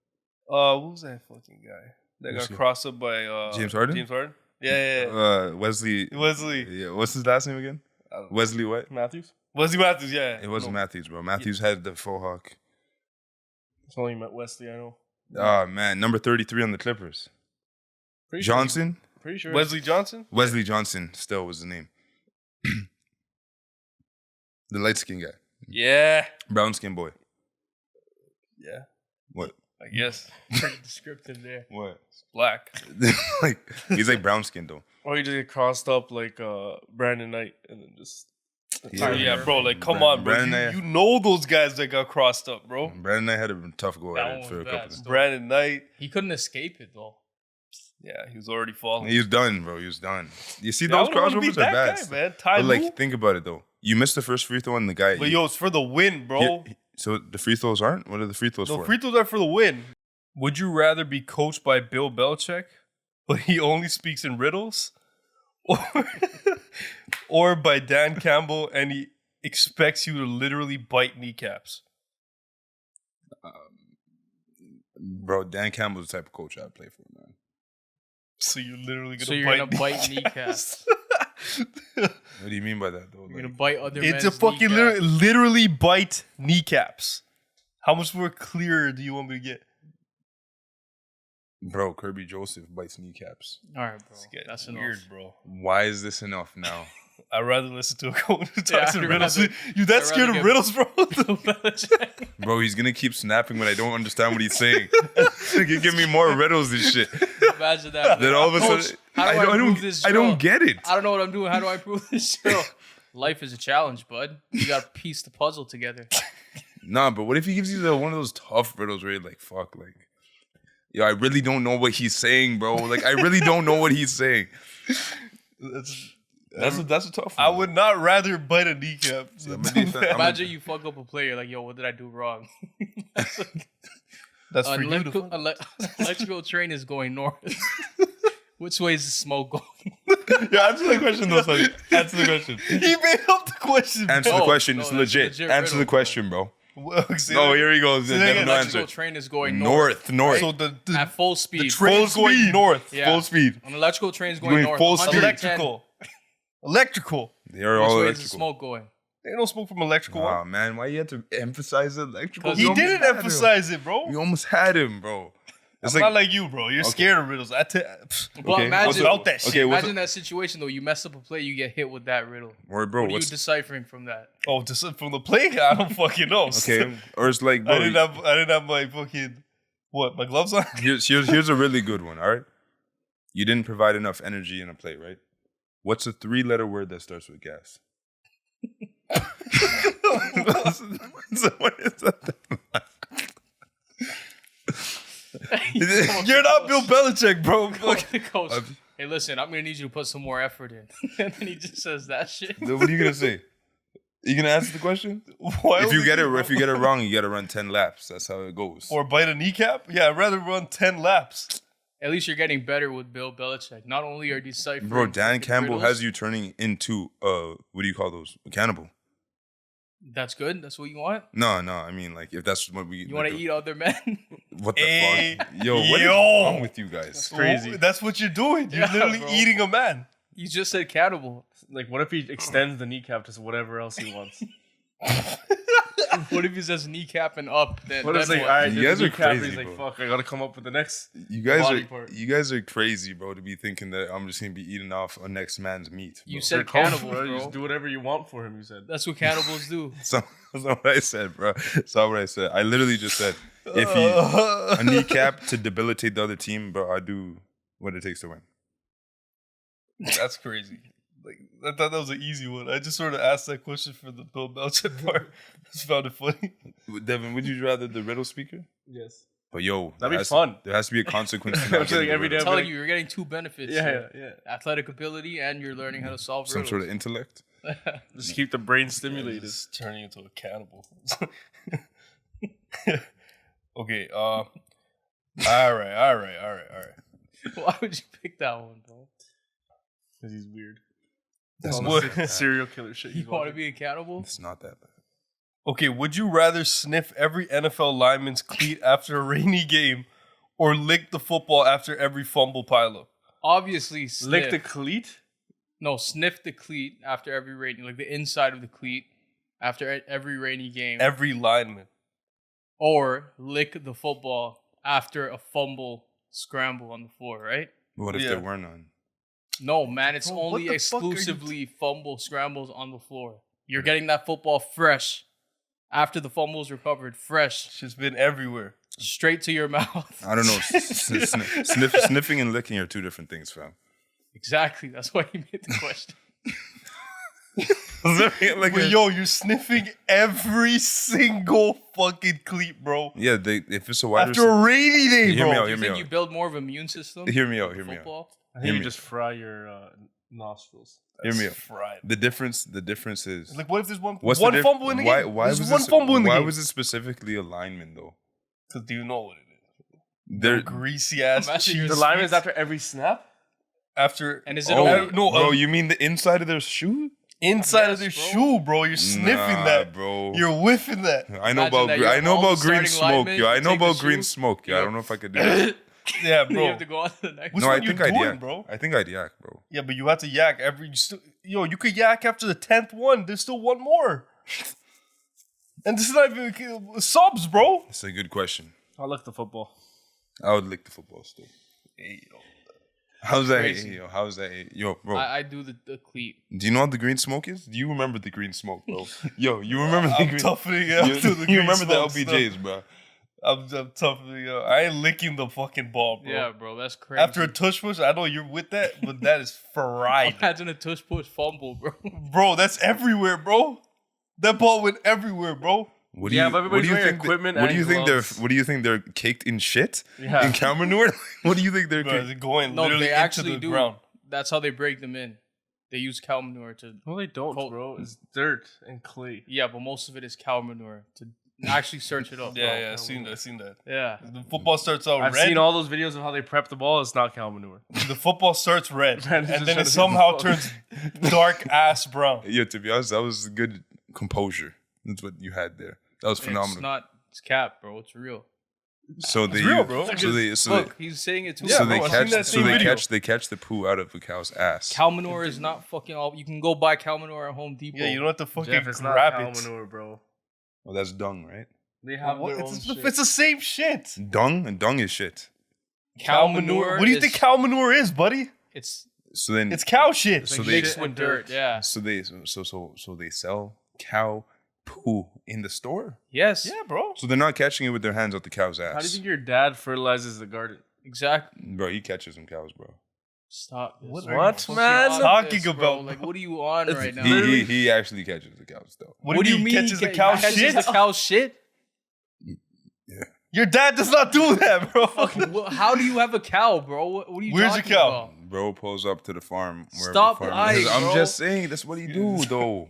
What was that fucking guy that Who's got he? crossed up by James Harden? James Harden. Yeah. Wesley. Wesley. Yeah, what's his last name again? I don't know. Wesley what? Matthews? Wesley Matthews. Yeah. It wasn't No. Matthews, bro. Matthews had the faux hawk. It's only met Wesley, I know. Oh man, number 33 on the Clippers. Pretty sure- Johnson? Pretty sure. Wesley Johnson. Wesley Johnson still was the name. The light skinned guy. Yeah. Brown skin boy. Yeah. What? I guess Pretty descriptive there. What? black. Like he's like brown skinned though. Or you just get crossed up like Brandon Knight and then just. Yeah, yeah, bro. Like, come on, bro. Brandon, You know those guys that got crossed up, bro. Brandon Knight had a tough go That at one it for a was couple. bad. Of Still. Brandon Knight. He couldn't escape it though. Yeah, he was already falling. He was done, bro. He was done. You see, I those wouldn't wanna beat crossovers are that bad. guy, man. Ty But Lue. like, think about it though. You missed the first free throw and the guy. But yo, it's for the win, bro. So the free throws aren't? What are the free throws No, for? free throws are for the win. Would you rather be coached by Bill Belichick, but he only speaks in riddles, or by Dan Campbell and he expects you to literally bite kneecaps? Bro, Dan Campbell's the type of coach I'd play for, man. So you're literally gonna So you're gonna bite kneecaps. What do you mean by that though? You're gonna Like, bite other It's men's a fucking kneecaps. literally bite kneecaps. How much more clear do you want me to get? bro, Kirby Joseph bites kneecaps. All right, bro. It's getting That's weird, enough. bro. Why is this enough now? I'd rather listen to a coach who Yeah, talks in I'd riddles. rather- You that I'd scared rather of get- riddles, bro? Bill Belichick. Bro, he's gonna keep snapping when I don't understand what he's saying. He give me more riddles and shit. Imagine that. Then all of a Coach, sudden, how do I don't, improve this I don't drill? get it. I don't know what I'm doing. How do I prove this drill? Life is a challenge, bud. You gotta piece the puzzle together. Nah, but what if he gives you one of those tough riddles where you're like, fuck, like, yo, I really don't know what he's saying, bro. Like, I really don't know what he's saying. That's a tough one. I would not rather bite a kneecap. than but do these- that. I'm- Imagine you fuck up a player like, yo, what did I do wrong? That's for you to Electrical, electrical train is going north. Which way is the smoke going? Yeah, answer the question though, Sonny. Answer the question. He made up the question. Answer the No, question. no, It's that's a legit. legit Answer the riddle, question, bro. Say No, that- here he goes. that Devin, again. no Electrical answer. train is going north. North. So the At full speed. train's going north. Yeah. Full speed. An electrical train is Going going north. full speed. 110. Electrical. They are Which all way is the electrical. smoke going? Ain't no smoke from electrical. Aw, man, why you had to emphasize electrical? Because He We almost didn't had him. emphasize it, bro. We almost had him, bro. It's I'm not like you, bro. You're scared of riddles. But Okay, imagine, what's about that shit. Okay, what's imagine that situation though. You mess up a play, you get hit with that riddle. or bro, What are you what's deciphering from that? Oh, just from the play? I don't fucking know. okay? Or it's like, I bro, didn't have my fucking my gloves on. here's a really good one. All right, you didn't provide enough energy in a play, right? What's a 3-letter word that starts with gas? So what is that? You're not Bill Belichick, bro. Coach, hey, listen, I'm gonna need you to put some more effort in. And then he just says that shit. What are you gonna say? You gonna answer the question? Why If you only get it, bro? if you get it wrong, you gotta run 10 laps. That's how it goes. Or bite a kneecap? Yeah, I'd rather run 10 laps. At least you're getting better with Bill Belichick. Not only are you deciphering, Bro, Dan fucking Campbell riddles, has you turning into what do you call those? A cannibal. That's good. That's what you want. No, I mean like if that's what we You want to eat other men? What the Hey, fuck? Yo, what is yo. wrong with you guys? Crazy. Oh, that's what you're doing. You're Yeah, literally bro. eating a man. You just said cannibal. Like, what if he extends the kneecap to whatever else he wants? What if he says kneecap and up? Then, What if then it's like, what? all right, You there's guys the are kneecap, crazy, he's like, bro. fuck, I gotta come up with the next. You guys Body are part. you guys are crazy, bro, to be thinking that I'm just gonna be eating off a next man's meat. You bro. said They're cannibals, cannibals, You bro. just do whatever you want for him, you said. That's what cannibals do. That's not what I said, bro. That's not what I said. I literally just said if he a kneecap to debilitate the other team, bro, I do what it takes to win. That's crazy. Like, I thought that was an easy one. I just sort of asked that question for the Bill Belichick part. Just found it funny. Devin, would you rather the riddle speaker? Yes. But yo, That'd there be has fun. There has to be a consequence to I'm not just getting like every the day riddle. I'm I'm telling you, you're getting two benefits. Yeah, here. yeah. Athletic ability and you're learning how to solve Some riddles. sort of intellect. Just keep the brain stimulated. Just turning into a cannibal. Okay. All right. Why would you pick that one, bro? Because he's weird. That's All not the that bad. serial killer shit. You want to be a cannibal? It's not that bad. Okay, would you rather sniff every NFL lineman's cleat after a rainy game or lick the football after every fumble pileup? Obviously, sniff. Lick the cleat? No, sniff the cleat after every rainy, like the inside of the cleat after every rainy game. Every lineman. Or lick the football after a fumble scramble on the floor, right? What if Yeah. there weren't none? No, man, it's Bro, what only the fuck are you exclusively fumble scrambles on the floor. You're getting that football fresh after the fumble's recovered, fresh, It's just been everywhere. straight to your mouth. I don't know. Sniffing and licking are two different things, fam. Exactly. That's why he made the question. But yo, you're sniffing every single fucking cleat, bro. Yeah, if it's a wide After a rainy day, Hear bro. me out, Do you hear me think out. you build more of an immune system? Hear me out. Football? I Hear think you me. just fry your nostrils. Hear me That's out. fried. The difference is Like, what if there's one what's one the fumble in the game? Why There's was one this, fumble in the why game. was it specifically a lineman though? Because do you know what it is? They're Greasy ass Imagine cheese. The lineman's after every snap? after And is it oh, only- no, bro, you mean the inside of their shoe? inside of Yes, their bro. shoe, bro. You're sniffing Nah, that, bro. You're whiffing that. I know Imagine about that you're I know all about green starting smoke, linemen, yo. I know take the about green shoe, smoke, yo. I you're- don't know if I could do that. Yeah, You bro. have to go on to the next Which No, one I you think I'd doing, yak, bro? I think I'd yak, bro. Yeah, but you have to yak every. Yo, you could yak after the 10th one. There's still one more. And this is not even subs, bro. It's a good question. I'll lick the football. I would lick the football still. Hey, yo. How's that? Crazy. Yo, how's that? Yo, bro. I do the cleat. Do you know what the green smoke is? Do you remember the green smoke, bro? Yo, you remember the I'm green? toughening out You, to the you green remember the smoke LBJs, stuff. bro? I'm toughening out. I ain't licking the fucking ball, bro. Yeah, bro, that's crazy. After a tush push, I know you're with that, but that is fried. Imagine a tush push fumble, bro. Bro, that's everywhere, bro. That ball went everywhere, bro. What do Yeah, you, but everybody's wearing think equipment what do and you think gloves. What do you think they're caked in shit? Yeah. In cow manure? What do you think they're Bro, caked? it's going No, literally they into actually the do. ground. That's how they break them in. They use cow manure to. No, they don't, Cold. bro. It's dirt and clay. Yeah, but most of it is cow manure to actually search it up. Yeah, I seen that. Yeah. The football starts out I've red. seen all those videos of how they prep the ball. It's not cow manure. The football starts red, Man, and just then trying it to somehow hit the turns dark ass brown. Yeah, to be honest, that was good composure. That's what you had there. That was It's phenomenal. not. It's cap, bro. It's real. So they real, bro. Look, he's saying it too. Yeah, so bro, they I've seen catch that so same they video. catch the poo out of a cow's ass. Cow manure is not fucking all. You can go buy cow manure at Home Depot. Yeah, you don't have to fucking Jeff, it's not grab cow it. manure, bro. Well, that's dung, right? They have What? their own It's shit. the same shit. Dung and dung is shit. Cow manure. What do you is- think cow manure is, buddy? It's So then It's cow shit. So like they- shit mixed with and dirt. Yeah. so they sell cow poo in the store. Yes. Yeah, bro. So they're not catching it with their hands out the cow's ass. How do you think your dad fertilizes the garden? Exactly. Bro, he catches some cows, bro. Stop. This. What are you Fucking man? on talking this, bro. about? Like, what are you on It's right now? He actually catches the cows though. What do you mean? Catches the cow catches shit? the cow shit? Your dad does not do that, bro. How do you have a cow, bro? What are you Where's your talking cow? about? Bro pulls up to the farm. Wherever Stop the farm lying, is. I'm bro. just saying that's what he do though.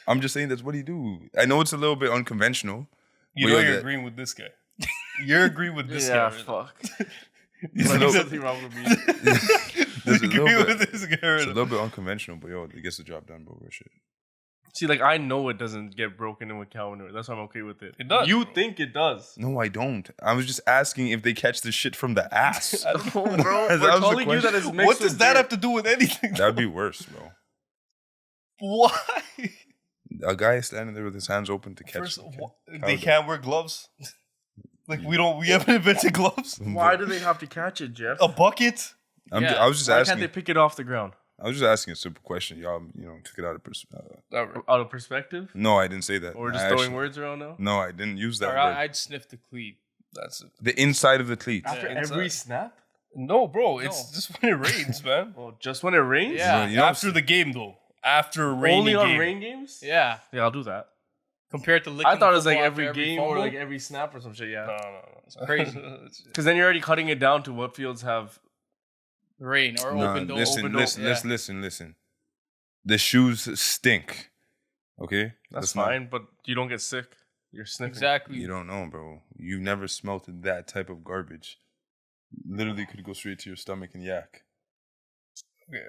I'm just saying that's what he do. I know it's a little bit unconventional. You but know yo, you're that- agreeing with this guy. You're agreeing with this Yeah, guy. fuck. It's a Like, little, something wrong with me. there's a Agree little with bit, this guy. it's a Right? little bit unconventional, but yo, it gets the job done, bro. Real shit. See, like, I know it doesn't get broken in with Calvin. That's why I'm okay with it. It does, You bro. think it does. No, I don't. I was just asking if they catch the shit from the ass. No, bro. That We're was the telling you that it's mixed What does with that dirt. have to do with anything? That'd be worse, bro. Why? A guy standing there with his hands open to catch. First, cow they dung. can't wear gloves. Like we haven't invented gloves. Why do they have to catch it, Jeff? A bucket. Yeah. I was just Why asking. can't they pick it off the ground? I was just asking a simple question. Y'all, took it out of perspective. Out of perspective? No, I didn't say that. Or we're I just actually- throwing words around now? No, I didn't use that Or word. I'd sniff the cleat. That's it. The inside of the cleats. After Yeah, every inside. snap? No, bro. It's No. just when it rains, man. Well, just when it rains? Yeah. You know, After the game, though. After a rainy Only on game. rain games? Yeah. Yeah, I'll do that. Compared to licking I thought it the was like football every after game or fumble. like every snap or some shit, yeah. No. It's crazy. Because then you're already cutting it down to what fields have. Rain or Nah, open door. listen, open listen, door. listen. The shoes stink. Okay, That's not- fine, but you don't get sick. You're sniffing. Exactly. You don't know, bro. You've never smelt that type of garbage. Literally could go straight to your stomach and yak. Okay.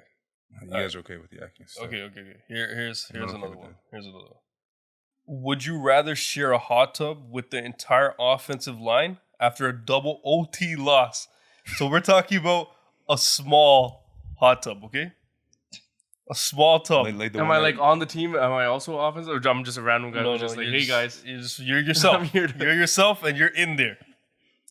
You guys are okay with yakking? Stuff. Okay. Here's I'm not okay another with one. that. Here's another one. Would you rather share a hot tub with the entire offensive line after a double OT loss? So we're talking about a small hot tub, okay? A small tub. Like the Am one I that- like on the team? Am I also offensive? Or I'm just a random guy who's just like, hey guys. You're yourself. I'm here to- You're yourself, and you're in there.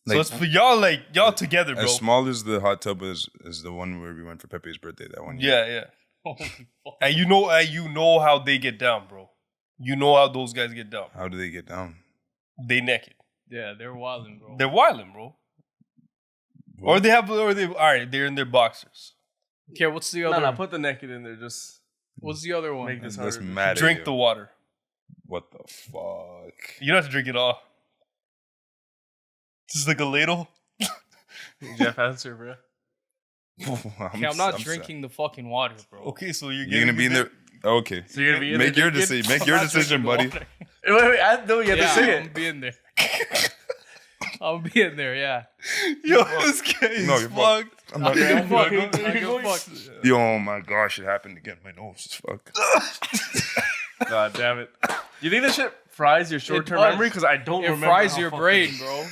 So Like- it's for y'all together, bro. as small as the hot tub is the one where we went for Pepe's birthday. That one. Yeah. Holy fuck. And you know how they get down, bro. You know how those guys get down. How do they get down? They naked. Yeah, they're wilding, bro. They're wilding, bro. Or they're in their boxers. Okay, what's the No, other? put the naked in there. Just What's the other one? make this That's harder. mad. Drink the water. What the fuck? You don't have to drink it all. Just like a ladle. Jeff, answer, bro. Okay, I'm not drinking the fucking water, bro. Okay, so you're You're gonna be in there. Okay. So you're gonna be in Make there your drinking? decision. Make I'm your not decision, drinking buddy. the water. Wait, no, you have Yeah, to say I'm it. be in there. I'll be in there, yeah. Yo, this guy is No, you're fucked. I'm not. I Fuck, fuck. you I go go fuck. Yo, oh my gosh, it happened again. My nose is fuck. God damn it. You think this shit fries your short-term does. memory? Because I don't It remember. fries how your fucking- brain, bro.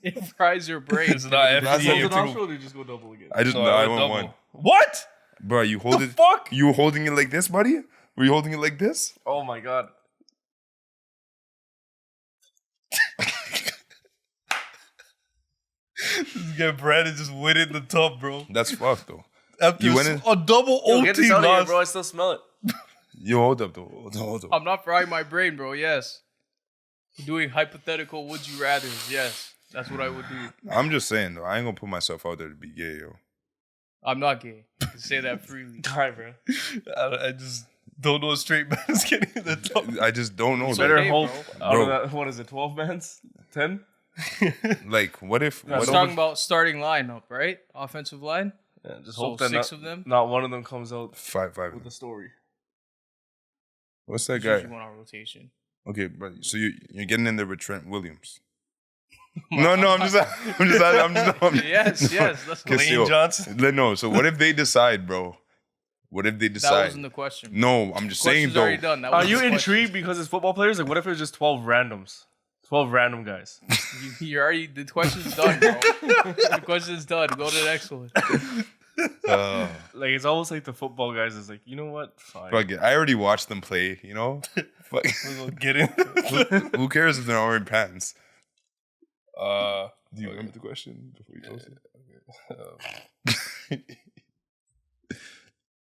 It fries your brain. It's not Last FDA time to approved. hospital, or did you just go double again? I just No, no, I double. want one. What? Bro, you hold The it. fuck? You were holding it like this, buddy? Were you holding it like this? Oh my god. This guy Brandon just went in the tub, bro. That's fucked though. After You went in- a double Yo, get OT this out of here, loss. bro. I still smell it. You hold up though. Hold up. I'm not frying my brain, bro. Yes. Doing hypothetical would you rather. Yes. That's what I would do. I'm just saying though. I ain't gonna put myself out there to be gay, yo. I'm not gay. I can say that freely. Die, bro. I just don't know a straight man is getting in the tub. I just don't know. It's that. Better okay, hope. bro. Out of Bro. that, what is it? 12 bands? 10? Like, what if? No, What We're so if talking about starting lineup, right? Offensive line. Yeah, just So hope that 6 not, of them. not one of them comes out five? with a story. What's that It's guy? usually one on rotation. Okay, but so you're getting in there with Trent Williams. No, I'm just Yes, yes. That's Cause Lane yo, Johnson. No, so what if they decide, bro? What if they that decide? wasn't the question. No, I'm just saying Question's though. already done. That Are wasn't you the question. intrigued because it's football players? Like, what if it was just 12 randoms? 12 random guys. You already. The question's done, bro. The question's done. Go to the next one. Like, it's almost like the football guys is like, you know what? Fine. Fuck it. I already watched them play. You know, Fuck. Get in. Who cares if they're not wearing pants? Uh, Do you remember the question before you close it?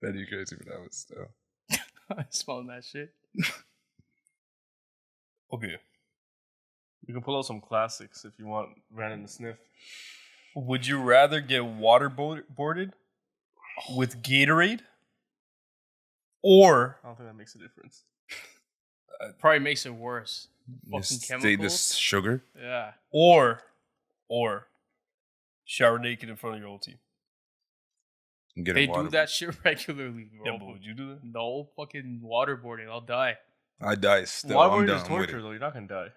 That you crazy, but that was. I smelling that shit. okay. You can pull out some classics if you want Brandon to sniff. Would you rather get waterboarded with Gatorade or I don't think that makes a difference. Probably makes it worse. Fucking Just say chemicals. this sugar. Yeah. or shower naked in front of your whole team? And get They in water. do that shit regularly, bro. Yeah, but would you do that? No fucking waterboarding. I'll die. I die still. I'm Waterboarding down is with torture, it. though. You're not gonna die.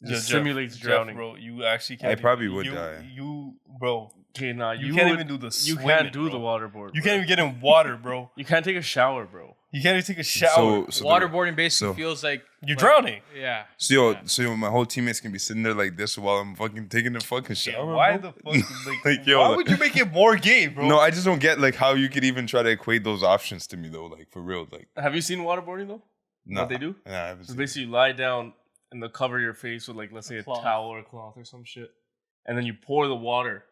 It Jeff, simulates Jeff, drowning. bro. You actually can't. I probably even, would you, die. You, bro. Okay, nah, You can't even do the You swimming, can't do bro. the waterboard. You bro. can't even get in water, bro. You can't take a shower, bro. You can't even take a shower. So Waterboarding basically so- feels like You're drowning. Yeah. So my whole teammates can be sitting there like this while I'm fucking taking a fucking shower. Why bro? the fuck? Like, Like, yo, why like- would you make it more gay, bro? No, I just don't get like how you could even try to equate those options to me though. Like for real, like Have you seen waterboarding though? nah. What they do? Nah, I haven't So seen basically, you lie down and they'll cover your face with like, let's say, a cloth. towel or a cloth or some shit, and then you pour the water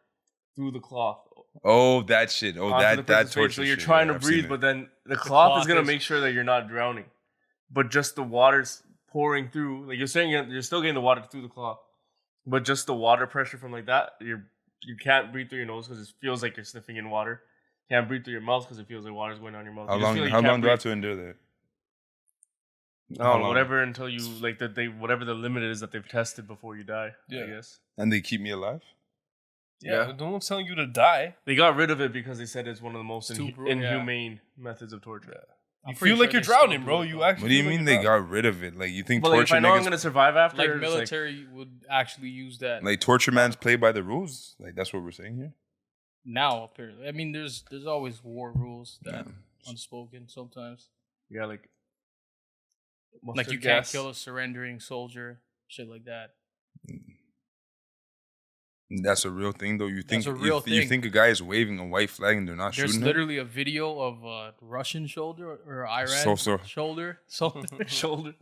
through the cloth. Oh, that shit. Oh, onto the that person's face. torture. So you're shit. trying Yeah, to I've seen breathe, it. but then the cloth is gonna is- make sure that you're not drowning. But just the water's pouring through. Like you're saying, you're still getting the water through the cloth, but just the water pressure from like that, you can't breathe through your nose because it feels like you're sniffing in water. Can't breathe through your mouth because it feels like water's going down your mouth. How You just long? feel like How you can't long do I have breathe. to endure that? I How don't know, long? whatever until you like that they whatever the limit is that they've tested before you die. I Yeah. guess And they keep me alive? Yeah, no one's telling you to die. they got rid of it because they said it's one of the most Too brutal, yeah. inhumane methods of torture. I'm You pretty feel like sure you're they still drowning, do bro. it, You though. actually. What do you feel like mean you're they drowning. got rid of it? Like you think But like, if torture I know I'm niggas gonna survive after, Like it's military would actually use that like torture man's play by the rules? Like that's what we're saying here? now. Apparently, I mean, there's always war rules that Yeah. unspoken sometimes. yeah, like Like you can't kill a surrendering soldier, shit like that. That's a real thing though. You think a real you thing. think a guy is waving a white flag and they're not There's shooting him? literally a video of a Russian shoulder or Iran So. shoulder, something. shoulder.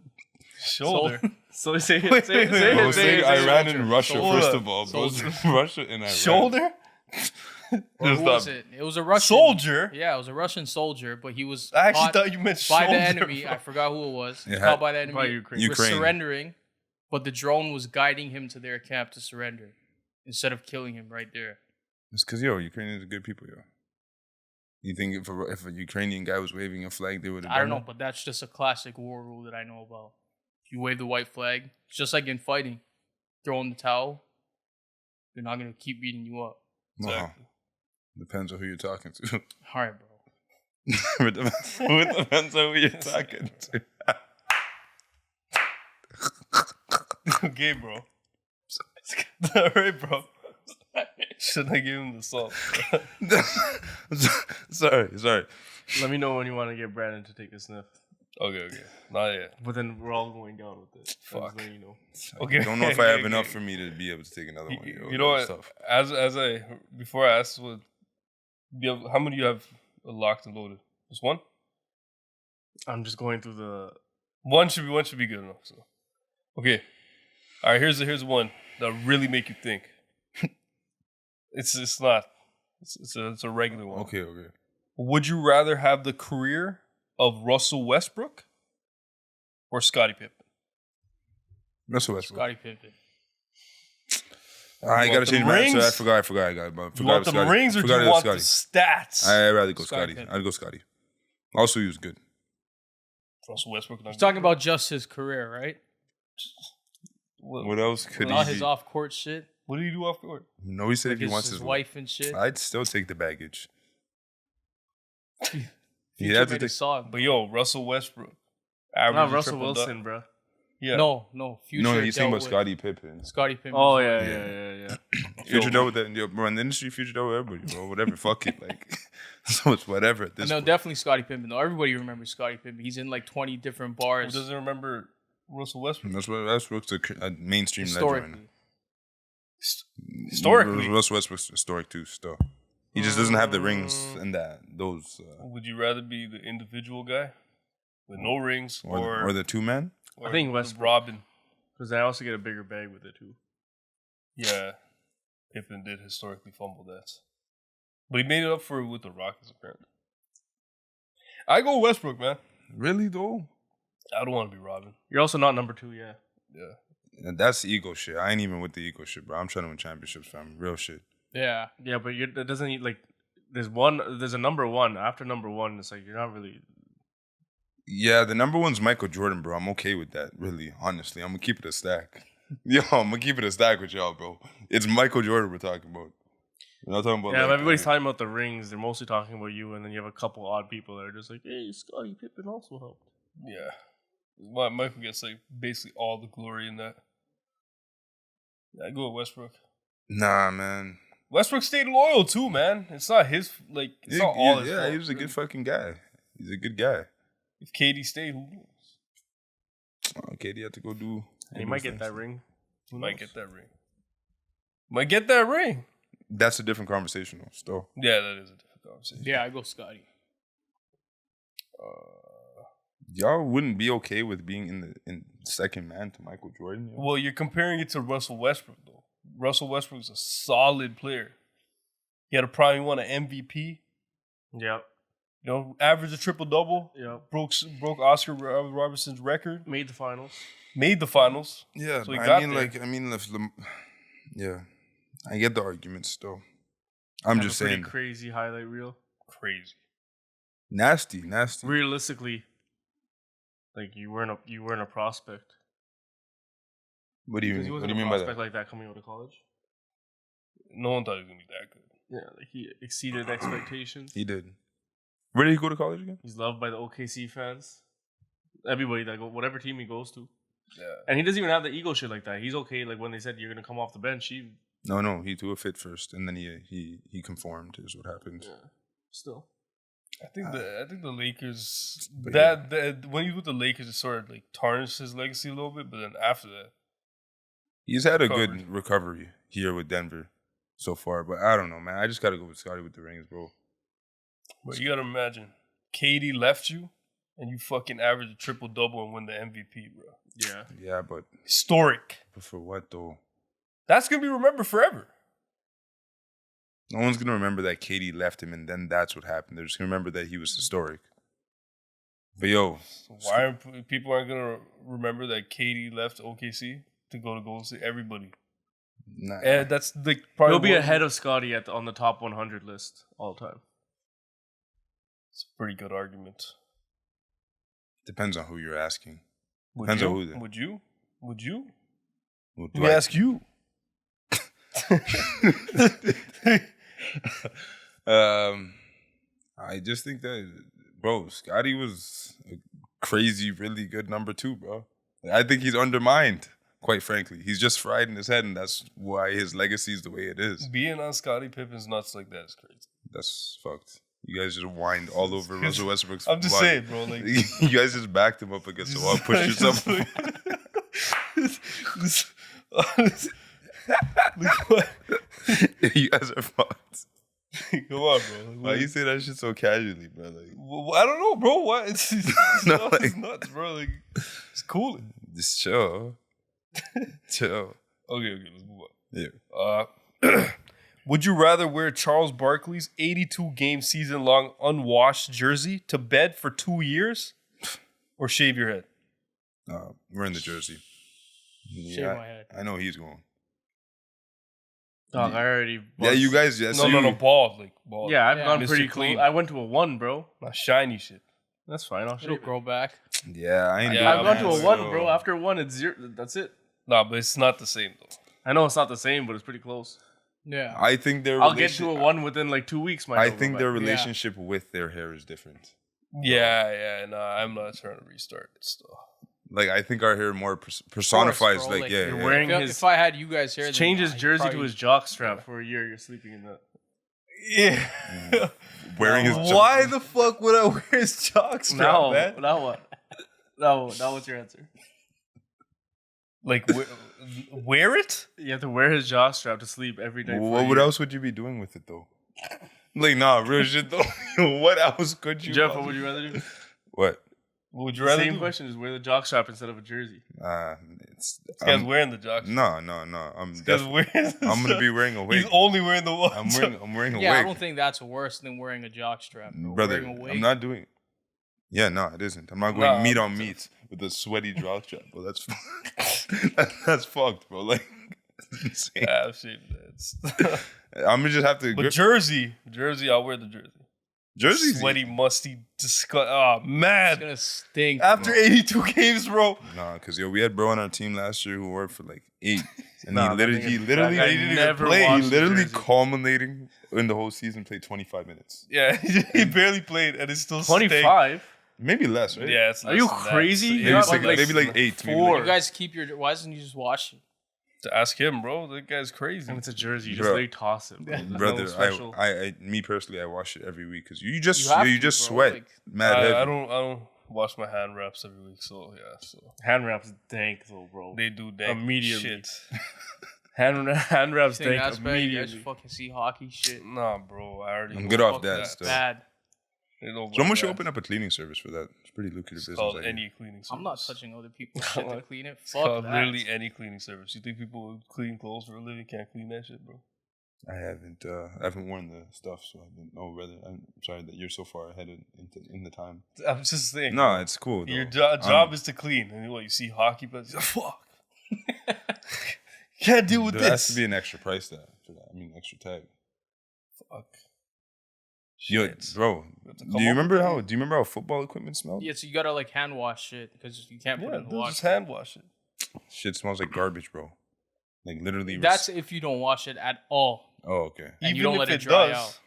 Shoulder. So say it. Wait, Say it. wait, Say wait, I it. was Say saying it. Say it. Iran and Russia Shoulder. first of all, bro. Soldier. Russia and Iran. Shoulder. Or who was it? It was a Russian Soldier. Yeah, it was a Russian soldier, but he was I actually caught thought you meant by shoulder. the enemy. bro. I forgot who it was. He was Yeah. caught by the enemy. By Ukraine. He was Ukraine. surrendering, but the drone was guiding him to their camp to surrender instead of killing him right there. It's because Ukrainians are good people, yo. You think if a Ukrainian guy was waving a flag, they would have? I don't know, but that's just a classic war rule that I know about. If you wave the white flag, it's just like in fighting, throw in the towel, they're not gonna keep beating you up. Exactly. Depends on who you're talking to. All right, bro. It depends on who you're talking to. Okay, bro. All right, bro. Should I give him the salt? sorry. Let me know when you want to get Brandon to take a sniff. Okay. Not yet. But then we're all going down with it. Fuck. You know. Okay. I don't know if I have okay, enough okay. for me to be able to take another one. You know what? Tough. As I before I asked, how many do you have locked and loaded? Just one. I'm just going through the. One should be good enough. So, okay. All right. Here's one that really make you think. It's not. It's a regular one. Okay. Would you rather have the career of Russell Westbrook or Scottie Pippen? Russell Westbrook. Scottie Pippen. I You gotta want change them my answer. rings? I forgot. I got it. Do you want the rings or do you want the stats? I'd rather go Scottie Scotty. Pippen. I'd go Scotty. Also, he was good. Russell Westbrook. He's talking about just his career, right? What else could Not he? his off-court shit. What do you do off court? No, he said Like if he wants his his wife and shit. I'd still take the baggage. Future He'd have to made a take. song. But yo, Russell Westbrook. Not averaging Russell triple Wilson, dou- bro. Yeah. No. Future. No, he's saying dealt about with Scottie Pippen. Scottie Pippen. Oh was yeah. Future dealt with that. Yo, bro, in the industry, Future dealt with everybody, bro. Whatever, fuck it. Like, so it's whatever at this No, point. definitely Scottie Pippen. Though everybody remembers Scottie Pippen. He's in like 20 different Who bars doesn't remember Russell Westbrook? That's Westbrook's a mainstream legend. historically. Historically. Russell Westbrook's historic too. Still, he just doesn't have the rings and those, Would you rather be the individual guy with no rings or the two man. I think the Westbrook. Robin? Because I also get a bigger bag with it too. Yeah. Pippen did historically fumble that. But he made it up for it with the Rockets, apparently. I go Westbrook, man. Really though, I don't want to be Robin. You're also not number 2, yeah. Yeah. and that's ego shit. I ain't even with the ego shit, bro. I'm trying to win championships, fam. Real shit. Yeah. Yeah, but that doesn't need like. There's a number 1. After number 1, it's like you're not really. Yeah, the number one's Michael Jordan, bro. I'm okay with that, really, honestly. I'm gonna keep it a stack. Yo, I'm gonna keep it a stack with y'all, bro. It's Michael Jordan we're talking about. We're not talking about. Yeah, like, if everybody's talking about the rings, they're mostly talking about you, and then you have a couple odd people that are just like, hey, Scottie Pippen also helped. Yeah. Well, Michael gets like basically all the glory in that. Yeah, I go with Westbrook. Nah, man. Westbrook stayed loyal too, man. It's not his it's not all his fault. He was a good fucking guy. He's a good guy. If KD stayed, who knows? Oh, KD had to go do. He might get that ring. Might get that ring. Might get that ring. That's a different conversation, though. Still, Yeah, that is a different conversation. Yeah, I go Scottie. y'all wouldn't be okay with being in second man to Michael Jordan. Yo? Well, you're comparing it to Russell Westbrook, though. Russell Westbrook is a solid player. He had probably won an MVP. Yep. You know, averaged a triple-double. Yep. Broke Oscar Robertson's record. Made the finals. Made the finals. Yeah, So he I got mean, there. yeah, I get the argument still. I'm Have just a pretty saying, crazy highlight reel. Crazy. nasty. Realistically, like you weren't a prospect. What do you Because he mean? What wasn't do you a mean by prospect that? like that coming out of college. No one thought he was going to be that good. Yeah, like he exceeded expectations. He did. Where did he go to college again? He's loved by the OKC fans. Everybody that whatever team he goes to. Yeah. And he doesn't even have the ego shit like that. He's okay. Like when they said you're gonna come off the bench, No, he threw a fit first, and then he conformed. Is what happened. still. I think the Lakers But that when he was with the Lakers, it sort of like tarnished his legacy a little bit. But then after that, He's had a Recovered. good recovery here with Denver so far, but I don't know, man. I just gotta go with Scottie with the rings, bro. but you gotta imagine, KD left you, and you fucking average a triple-double and win the MVP, bro. Yeah. Yeah, but Historic. for what though? That's gonna be remembered forever. No one's gonna remember that KD left him, and then that's what happened. They're just gonna remember that he was historic. But yo, So why are people aren't gonna remember that KD left OKC to go to Golden State? Everybody. nah, And that's like probably He'll be one- ahead of Scottie on the top 100 list all time. It's a pretty good argument. depends on who you're asking. Would Depends you? on who then. Would you? Would you? Well, Let me ask you. I just think that, bro, Scottie was a crazy, really good number 2, bro. I think he's undermined, quite frankly. He's just fried in his head, and that's why his legacy is the way it is. Being on Scottie Pippen's nuts like that is crazy. That's fucked. You guys just whined all over Russell Westbrook's I'm just body. saying, bro. Like, You guys just backed him up against the wall, pushed yourself. You guys are fucked. Come on, bro. Why you say that shit so casually, bro? Like, Well, I don't know, bro. What? It's No, nuts, like- nuts, bro. Like, it's cool. just chill. Chill. Okay, let's move Yeah. on. Would you rather wear Charles Barkley's 82-game season-long unwashed jersey to bed for 2 years, or shave your head? We're in the jersey. Shave my head. I know he's going. Dog, I already. Yeah, you guys. Yeah, so No, bald, like bald. Yeah, I've Yeah. gone Mr. pretty Clean. clean. I went to a 1, bro. Not shiny shit. That's fine. I'll It'll shave it. grow back. Yeah, I ain't. Yeah, doing I've gone that, to a man, 1, so- bro. After 1, it's 0. That's it. Nah, but it's not the same though. I know it's not the same, but it's pretty close. Yeah. I think their. I'll get to a 1 within like 2 weeks. I think their relationship with their hair is different. Yeah, nah, I'm not trying to restart it still. Like I think our hair more personifies. bro, Like like, yeah, you're yeah. wearing- If I had you guys here, then Change his I'd jersey to probably- his jock strap for a year. You're sleeping in that. Yeah. wearing his. Why the fuck would I wear his jock strap, Now, man? now what? Now what's your answer? Like, wear it? You have to wear his jock strap to sleep every night. What else would you be doing with it though? Like nah, real shit though. What else could you? Jeff, what would you rather do? What? What would you rather Same do? question. Just wear the jock strap instead of a jersey. It's. This guy's wearing the jock strap. No. I'm This guy's definitely. wearing the I'm gonna be wearing a wig. He's only wearing the one. I'm wearing a Yeah, I wig, don't think that's worse than wearing a jock strap. Bro. brother. Wearing a wig. I'm not doing. Yeah, no, it isn't. I'm not going Nah, meat on meat with a sweaty jock strap, bro. That's that's fucked, bro. Like, that's insane. Ah, shit, that's- I'm gonna just have to. But jersey, I'll wear the jersey. Jersey's Sweaty, musty, disgust. Oh It's man! gonna stink. After bro. 82 games, bro. Nah, cause yo, we had bro on our team last year who worked for like 8. And Nah, he literally that guy didn't even never play. he washed his literally jersey. culminating in the whole season played 25 minutes. Yeah, he barely played, and it's still 25. Maybe less, right? Yeah, it's Are you less than that. crazy? So, You Maybe, got six, like maybe like 8. four. Maybe You guys keep your. Why doesn't you just wash it? to ask him, bro. That guy's crazy. And it's a jersey. You Bro. just literally toss it, bro. There's brother, no special. me personally, I wash it every week because you just have you to, just bro, sweat like- mad heavy. I don't wash my hand wraps every week, so yeah. So Hand wraps dank though, bro. they do dank Immediately. shit. Hand wraps Think dank that's bad. You guys immediately. fucking see hockey shit. Nah, bro. I already. I'm know good off fuck that stuff. Bad. They don't go Someone should bad. open up a cleaning service for that. It's pretty lucrative It's business. called idea. any cleaning service. I'm not touching other people's shit to clean it. It's Fuck called that. literally any cleaning service. You think people who clean clothes for a living can't clean that shit, bro? I haven't worn the stuff, so I didn't know whether. I'm sorry that you're so far ahead in the time. I'm just saying. No, it's cool. Your though. job is to clean, and what you see hockey players, fuck. Can't deal with There has this. to be an extra price for that. I mean, extra tag. Fuck. Yo, Shit. bro, have to do come you up remember with how? Do you remember how football equipment smelled? Yeah, so you gotta like hand wash it because you can't put Yeah, it in the they'll water. just hand wash it. Shit smells like garbage, bro. Like literally. That's if you don't wash it at all. Oh, okay. And you Even don't if let it it dry does, out.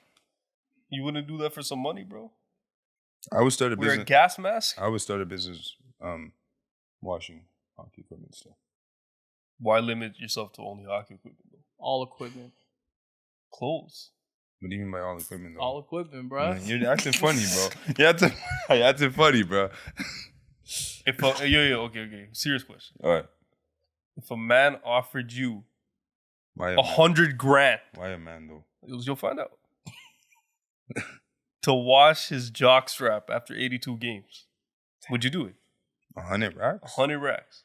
you wouldn't do that for some money, bro. I would start a Wear a business. gas mask. I would start a business, washing hockey equipment stuff. Why limit yourself to only hockey equipment? Bro? All equipment. Clothes. What do you mean by all equipment? Though? All equipment, bro. Man, you're acting funny, bro. You're acting funny, bro. If okay. Serious question. All right. If a man offered you Why a man? $100,000, Why a man though? you'll find out. To wash his jock strap after 82 games, would you do it? 100 racks? 100 racks.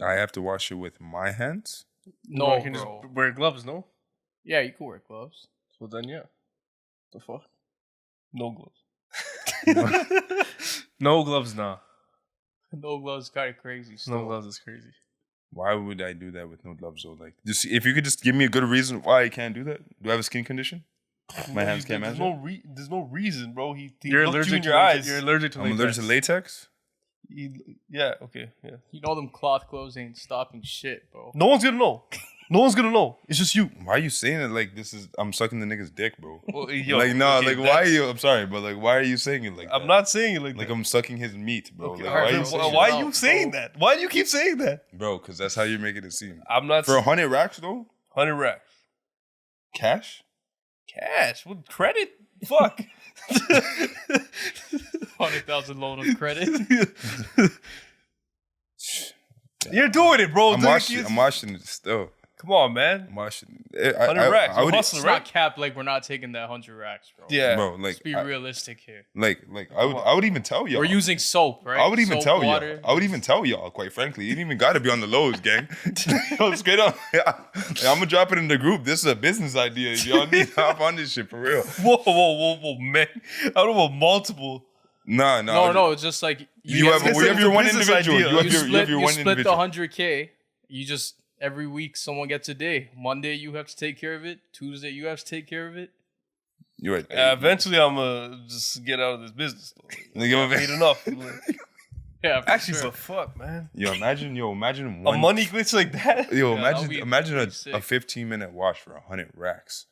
I have to wash it with my hands. No, you can bro. just wear gloves, no? Yeah, you can wear gloves. So then, yeah. The fuck? No gloves. No gloves, nah. No gloves, kind of crazy. No Still. gloves is crazy. Why would I do that with no gloves though? Like, just if you could just give me a good reason why I can't do that. Do I have a skin condition? My hands can't match it. There's no reason, bro. He You're looked you in allergic your to eyes. You're allergic to I'm allergic to latex. Yeah, okay, yeah. You know them cloth gloves ain't stopping shit, bro. No one's gonna know. No one's gonna know. It's just you. Why are you saying it like this is? I'm sucking the nigga's dick, bro. Well, yo, like no, okay, like why are that's- you? I'm sorry, but like why are you saying it like that? I'm not saying it like Like that. I'm sucking his meat, bro. Okay, Like, alright, why are you then saying why that? are you saying that? Why do you keep saying that? Bro, because that's how you're making it seem. I'm not For 100 racks though, 100 racks. cash. Cash with credit? Fuck. 100,000 loan of credit. You're doing it, bro. I'm watching it still. Come on, man. I'm watching. 100 racks. I would, Hustler, It's right? not capped like we're not taking that 100 racks, bro. Yeah. bro. Like, Let's be I, realistic here. like, I would even tell y'all. We're using soap, right? I would even Soap, tell water. y'all. I would even tell y'all. Quite frankly, you didn't even got to be on the lows, gang. Yo, straight up. Yeah. I'm gonna drop it in the group. This is a business idea. Y'all need to hop on this shit for real. Whoa, man. I don't want multiple. No. It's just like You have It's your one business individual. idea. You have you your split the one individual. 100K. You just every week someone gets a day. Monday you have to take care of it. Tuesday you have to take care of it. You're right. Eventually, I'm gonna just get out of this business. Like, I made enough. Like, Yeah, for actually, sure. the fuck, man. imagine A one. money glitch like that? Yo, Yeah, that'll be imagine pretty a sick. 15-minute wash for 100 racks.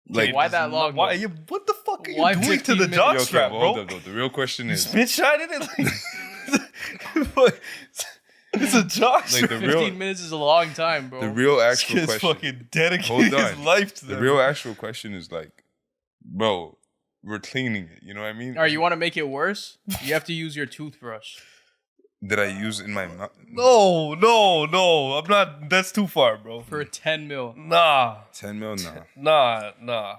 Like, why that long? Why? though? What the fuck are Why you doing to 15 the minutes? jock Yo, okay, strap, well, bro? hold up, though. The real question You is, spit shining it? Like, it's a jock like strap. the 15 real, minutes is a long time, bro. the real This actual kid's question. fucking dedicated Hold his on. life to The that. real actual question is like, bro, we're cleaning it. You know what I mean? All right, you want to make it worse? You have to use your toothbrush. Did I use it in my mouth? No. I'm not. That's too far, bro. For 10 mil. Nah. 10 mil? Nah. Nah.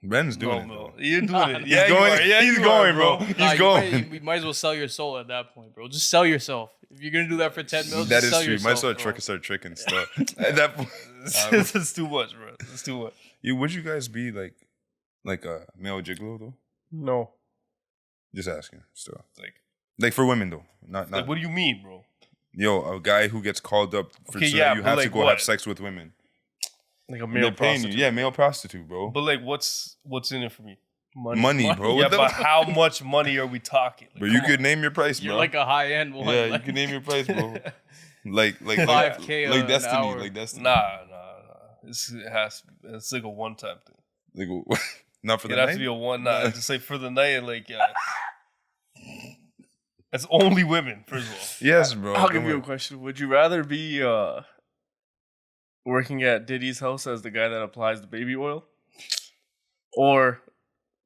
Ben's doing No, it, no. though. You're doing Nah, it. he's Yeah, you going, are. Yeah, he's you going, are, bro. bro. He's going. We might as well sell your soul at that point, bro. Just sell yourself. If you're gonna do that for 10 mil, That just is sell true. You yourself. might as well bro. start tricking stuff. At that point, It's too much, bro. It's too much. would you guys be like a male gigolo though? No. Just asking. Still, Like, like for women though, not what do you mean, bro? yo, a guy who gets called up for Okay, so yeah, that you but have to like go what? have sex with women. Like a And male they're paying prostitute. you, yeah, male prostitute, bro. But like, what's in it for me? Money, bro. Yeah, What the- but how much money are we talking? Like, Bro, you come could name your price, You're bro. like a high end one. yeah, you like- can name your price, bro. Like 5K like an Destiny, hour. like Destiny. Nah. It's like a one-time thing. Like, not for the It has night. to be a one night. Just like for the night, like yeah. It's only women, first of all. Yes, bro. I'll don't give you a worry. question. Would you rather be working at Diddy's house as the guy that applies the baby oil? Or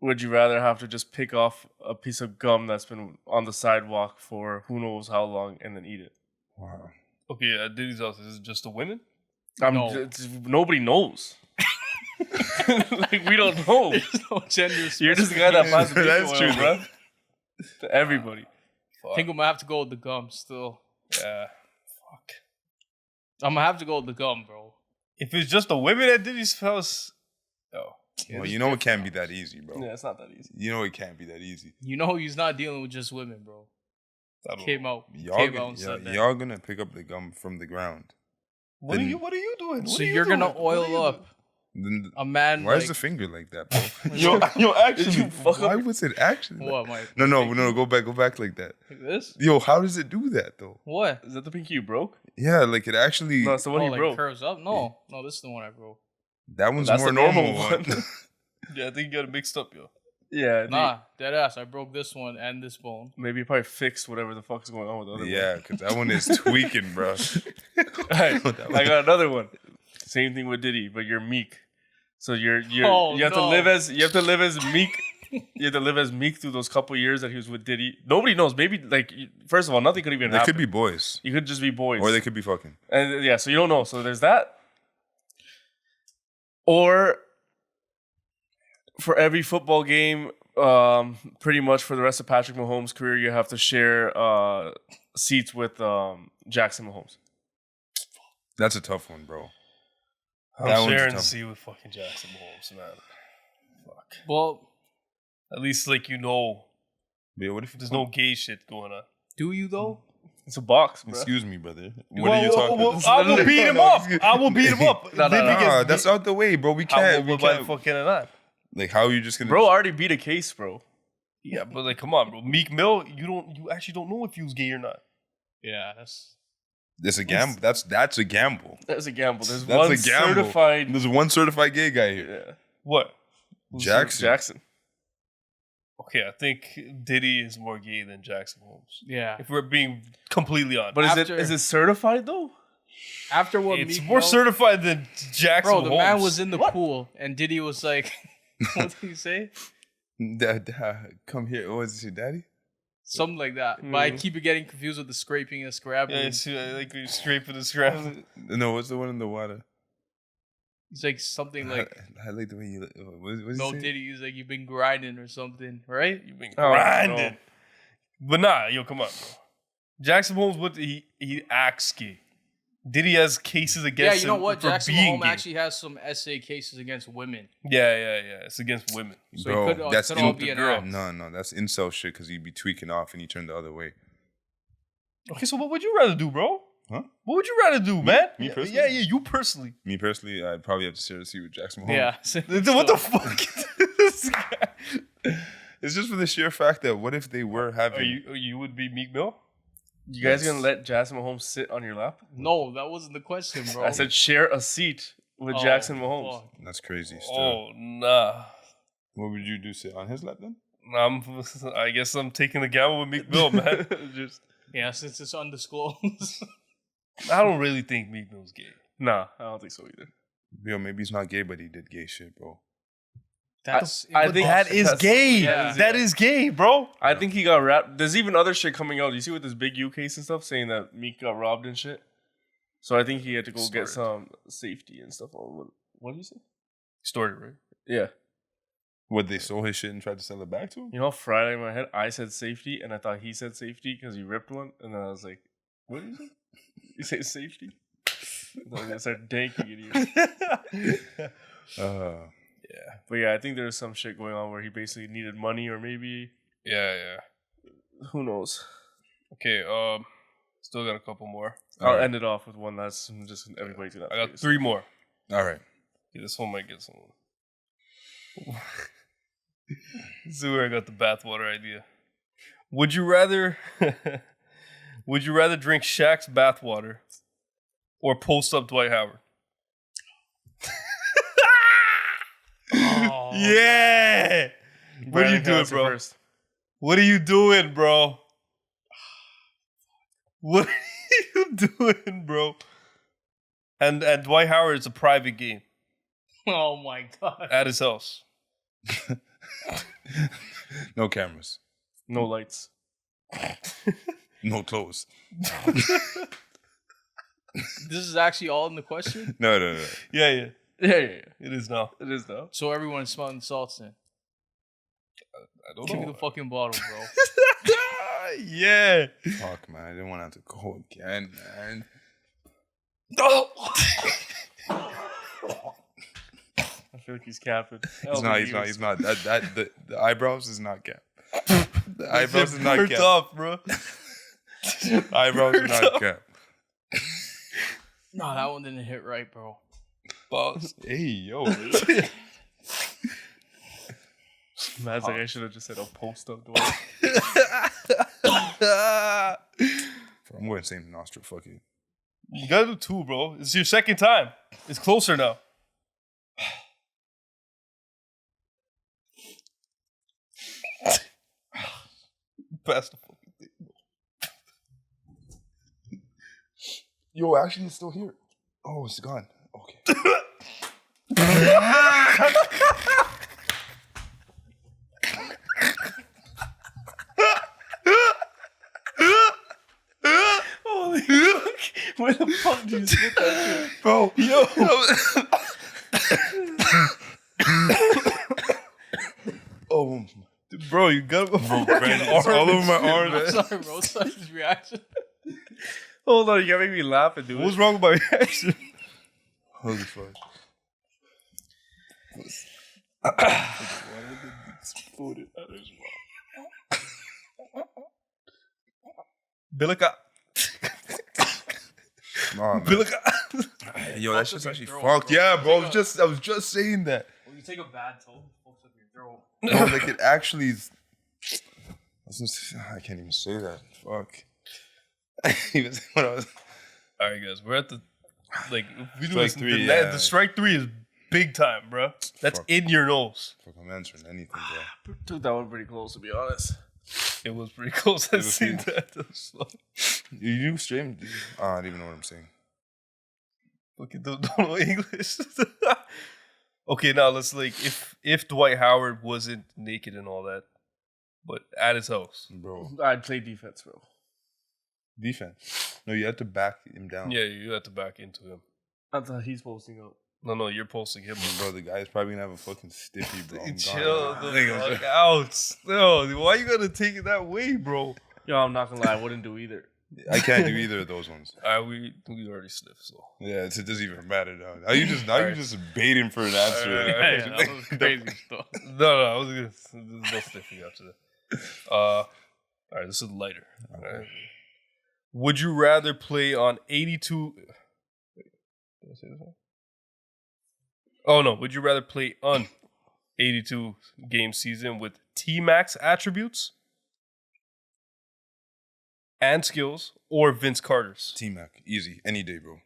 would you rather have to just pick off a piece of gum that's been on the sidewalk for who knows how long and then eat it? Wow. Okay, at Diddy's house, is it just the women? No. Nobody knows. Like, we don't know. There's no gender. You're just the guy that applies the baby That's oil, true, bro. To everybody. I think I'm gonna have to go with the gum still. Yeah. Fuck. I'm gonna have to go with the gum, bro. If it's just the women at Diddy's house, Well, you know it can't be that easy, bro. Yeah, it's not that easy. You know it can't be that easy. You know he's not dealing with just women, bro. I don't Came know. out and said that. Y'all gonna pick up the gum from the ground. What are you doing? What So are you you're gonna doing? What are oil you up Then a man. why is like, the finger like that, bro? Yo, actually, you fuck Why up. was it actually? What, Mike? No, go back like that. Like this? Yo, how does it do that though? What? Is that the pinky you broke? Yeah, like it actually. No, it's the one Oh, you like broke. curves up? No, this is the one I broke. That one's That's more the normal normal one. one. Yeah, I think you got it mixed up, yo. Yeah, Nah, dead ass. I broke this one and this bone. maybe you probably fixed whatever the fuck is going on with the other Yeah, because that one is tweaking, bro. one. Alright, I got another one. Same thing with Diddy, but you're meek. So you have to live as meek. You have to live as meek through those couple years that he was with Diddy. Nobody knows. Maybe first of all, nothing could even They happen. could be boys, You could just be boys, or they could be fucking. and yeah. So you don't know. So there's that. Or for every football game, pretty much for the rest of Patrick Mahomes' career, you have to share seats with Jackson Mahomes. That's a tough one, bro. I'm That one's sharing tough. to see with fucking Jackson Mahomes, man. Fuck. Well, At least, like, you know, Yeah, what if there's no gay shit going on. do you though? It's a box, bro. Excuse me, brother. What are you talking about? I will beat him up. I will beat him up. No, If he no. gets That's beat- out the way, bro. We I can't. will, We why the can't. fuck can I not? Like, how are you just gonna? Bro already beat a case, bro. Yeah, but like, come on, bro. Meek Mill, you actually don't know if he was gay or not. Yeah, that's. It's a gamble. That's a gamble. That's a gamble. There's That's one a gamble. certified. There's one certified gay guy here. Yeah. What? Jackson. Okay, I think Diddy is more gay than Jackson Mahomes. Yeah. If we're being completely honest. But After- is it certified though? After what it's Meek more Mill- certified than Jackson Bro, Mahomes. the man was in the pool and Diddy was like, what did he say? Come here. What is it, daddy? Something like that. But I keep getting confused with the scraping and scrapping. Yeah, see, I like when you scraping and scrapping. No, what's the one in the water? It's like something like, I like the way you. What's no it say? Diddy, he's like, you've been grinding or something, right? You've been Oh, grinding. no. But nah, yo, come on, bro. Jackson Mahomes, he acts gay. Diddy has cases Yeah, against you know him what? for Jackson being Mahomes gay. actually has some essay cases against women. Yeah. It's against women. So Bro, it could, that's could all in- be an girl. act. No, that's incel shit because he'd be tweaking off and he turned the other way. Okay, so what would you rather do, bro? Huh? What would you rather do, man? Me personally? Yeah, you personally. Me personally, I'd probably have to share the seat with Jackson Mahomes. Yeah. What the fuck? This guy. It's just for the sheer fact that what if they were having? You would be Meek Mill? You guys Yes. gonna let Jackson Mahomes sit on your lap? No, that wasn't the question, bro. I said share a seat with Oh, Jackson Mahomes. fuck. That's crazy. Still. Oh, nah. What would you do? Sit on his lap then? I guess I'm taking the gamble with Meek Mill, man. Just Yeah, since it's undisclosed. I don't really think Meek Mill's gay. nah, I don't think so either. Yo, maybe he's not gay, but he did gay shit, bro. That's I think That is that's- gay. yeah. That is gay, bro. I think he got wrapped. There's even other shit coming out. You see with this Big U case and stuff, saying that Meek got robbed and shit. So I think he had to go get some safety and stuff. What did you say? Story, right? Yeah. What, they stole his shit and tried to sell it back to him? You know, Friday in my head, I said safety, and I thought he said safety because he ripped one, and then I was like, "What did you say? You say safety?" And then I'm gonna start danking at you. Yeah. But yeah, I think there's some shit going on where he basically needed money, or maybe Yeah. who knows. Okay, still got a couple more. I'll end it off with one that's just everybody do that. I got please. 3 more. All right. Okay, this one might get someone. This is where I got the bathwater idea. Would you rather Would you rather drink Shaq's bathwater or post up Dwight Howard? Oh, Yeah. What are you Brandon can doing, answer bro? first. What are you doing, bro? What are you doing, bro? And Dwight Howard is a private game Oh my god. at his house. No cameras. No lights. No clothes. This is actually all in the question. No. Yeah. Yeah. It is now. It is now. So everyone is smelling salts then. I don't Give me know. the fucking bottle, bro. Yeah. Fuck, man. I didn't want to have to go again, man. I feel like he's capping. He's not. The eyebrows is not cap. The eyebrows is not Burnt cap. off, bro. Eyebrows are not cap. No, that one didn't hit right, bro. Boss. Hey, yo. Man's like, I should have just said a post up Dwight. I'm going same nostril. Fuck it. You gotta do 2, bro. It's your second time. It's closer now. Pass the fucking thing. Yo, actually, it's still here. Oh, it's gone. Okay. Holy fuck. Where the fuck did you spit that shit? Bro, yo. Oh, Bro, you got a Brandon, it's all over my arm. I'm sorry, bro. Sorry, his reaction. Hold on, you gotta make me laugh and do What's it. wrong with my reaction? Holy fuck. Bilika. Nah, man. Bilika. Yo, that shit's your actually throat, fucked. bro. Yeah, bro. I was just saying that. When you take a bad toe, it fucks up your throat. No, like it actually is. I can't even say that. Fuck. Even when I was. All right, guys. We're at the, like, we do Strike this, three, the, yeah. the strike 3 is big time, bro. That's Fuck. in your nose. Fuck, I'm answering anything, bro. Took that one pretty close, to be honest. It was pretty close. I was seen pretty- that. That was slow. You do stream? I don't even know what I'm saying. Fucking don't know English. Okay, now let's like if Dwight Howard wasn't naked and all that, but at his house. Bro. I'd play defense, bro. Defense. No, you have to back him down. Yeah, you have to back into him. I thought he's posting up. No, you're posting him. Bro, the guy's probably gonna have a fucking stiffy, bro. I'm Chill gone. the fuck out. No, why you gotta take it that way, bro? Yo, I'm not gonna lie, I wouldn't do either. I can't do either of those ones. We already sniffed, so. Yeah, it doesn't even matter now. Now you just baiting for an answer. Alright. Yeah, that was crazy stuff. No, I was gonna. There's no sniffing after that. All right, this is lighter. All right. Would you rather play on 82? Wait, did I say this one? Oh no. Would you rather play on 82 game season with TMAC attributes and skills, or Vince Carter's? T-Mac, easy, any day, bro.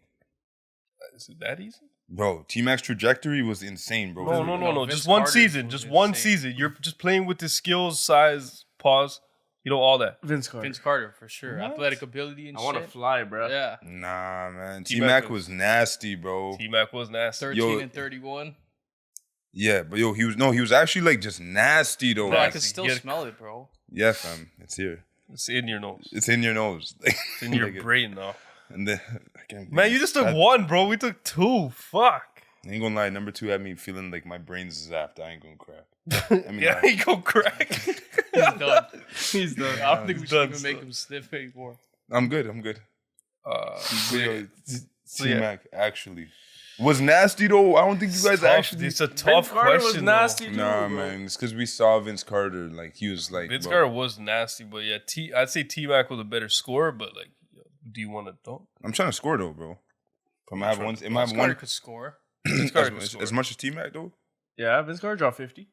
Is it that easy? Bro, T-Mac's trajectory was insane, bro. No. Vince Just one Carter's season. was Just one insane. season. You're just playing with the skills, size, pause. You know all that. Vince Carter. Vince Carter, for sure. What? Athletic ability and I want to shit. fly, bro. Yeah. Nah, man. T-Mac T-Mac was nasty, bro. T-Mac was nasty. 13 and 31. Yeah, but yo, he was actually like just nasty though. Bro, I Nasty. can still Get- smell it, bro. Yeah, fam, it's here. It's in your nose. It's in your nose. It's in your brain now. And then, I can't Man, you just took one, bro. We took 2. Fuck. I ain't gonna lie. Number 2 had me feeling like my brain's zapped. I ain't gonna crack. I mean, Yeah, he go crack. He's done. He's done. I don't think we He's should done even make still. him sniff anymore. I'm good. So yeah, T-Mac actually was nasty though. I don't think you guys actually. It's a Vince tough Carter was question. nasty though. too, Nah, bro. man. It's because we saw Vince Carter. Like he was like Vince bro, Carter was nasty, but yeah, I'd say T-Mac was a better scorer. But like, do you want to dunk? I'm trying to score though, bro. Am I have one? Am I have Vince Carter one? could score. Vince Carter could score. As much as T-Mac though. Yeah, Vince Carter dropped 50.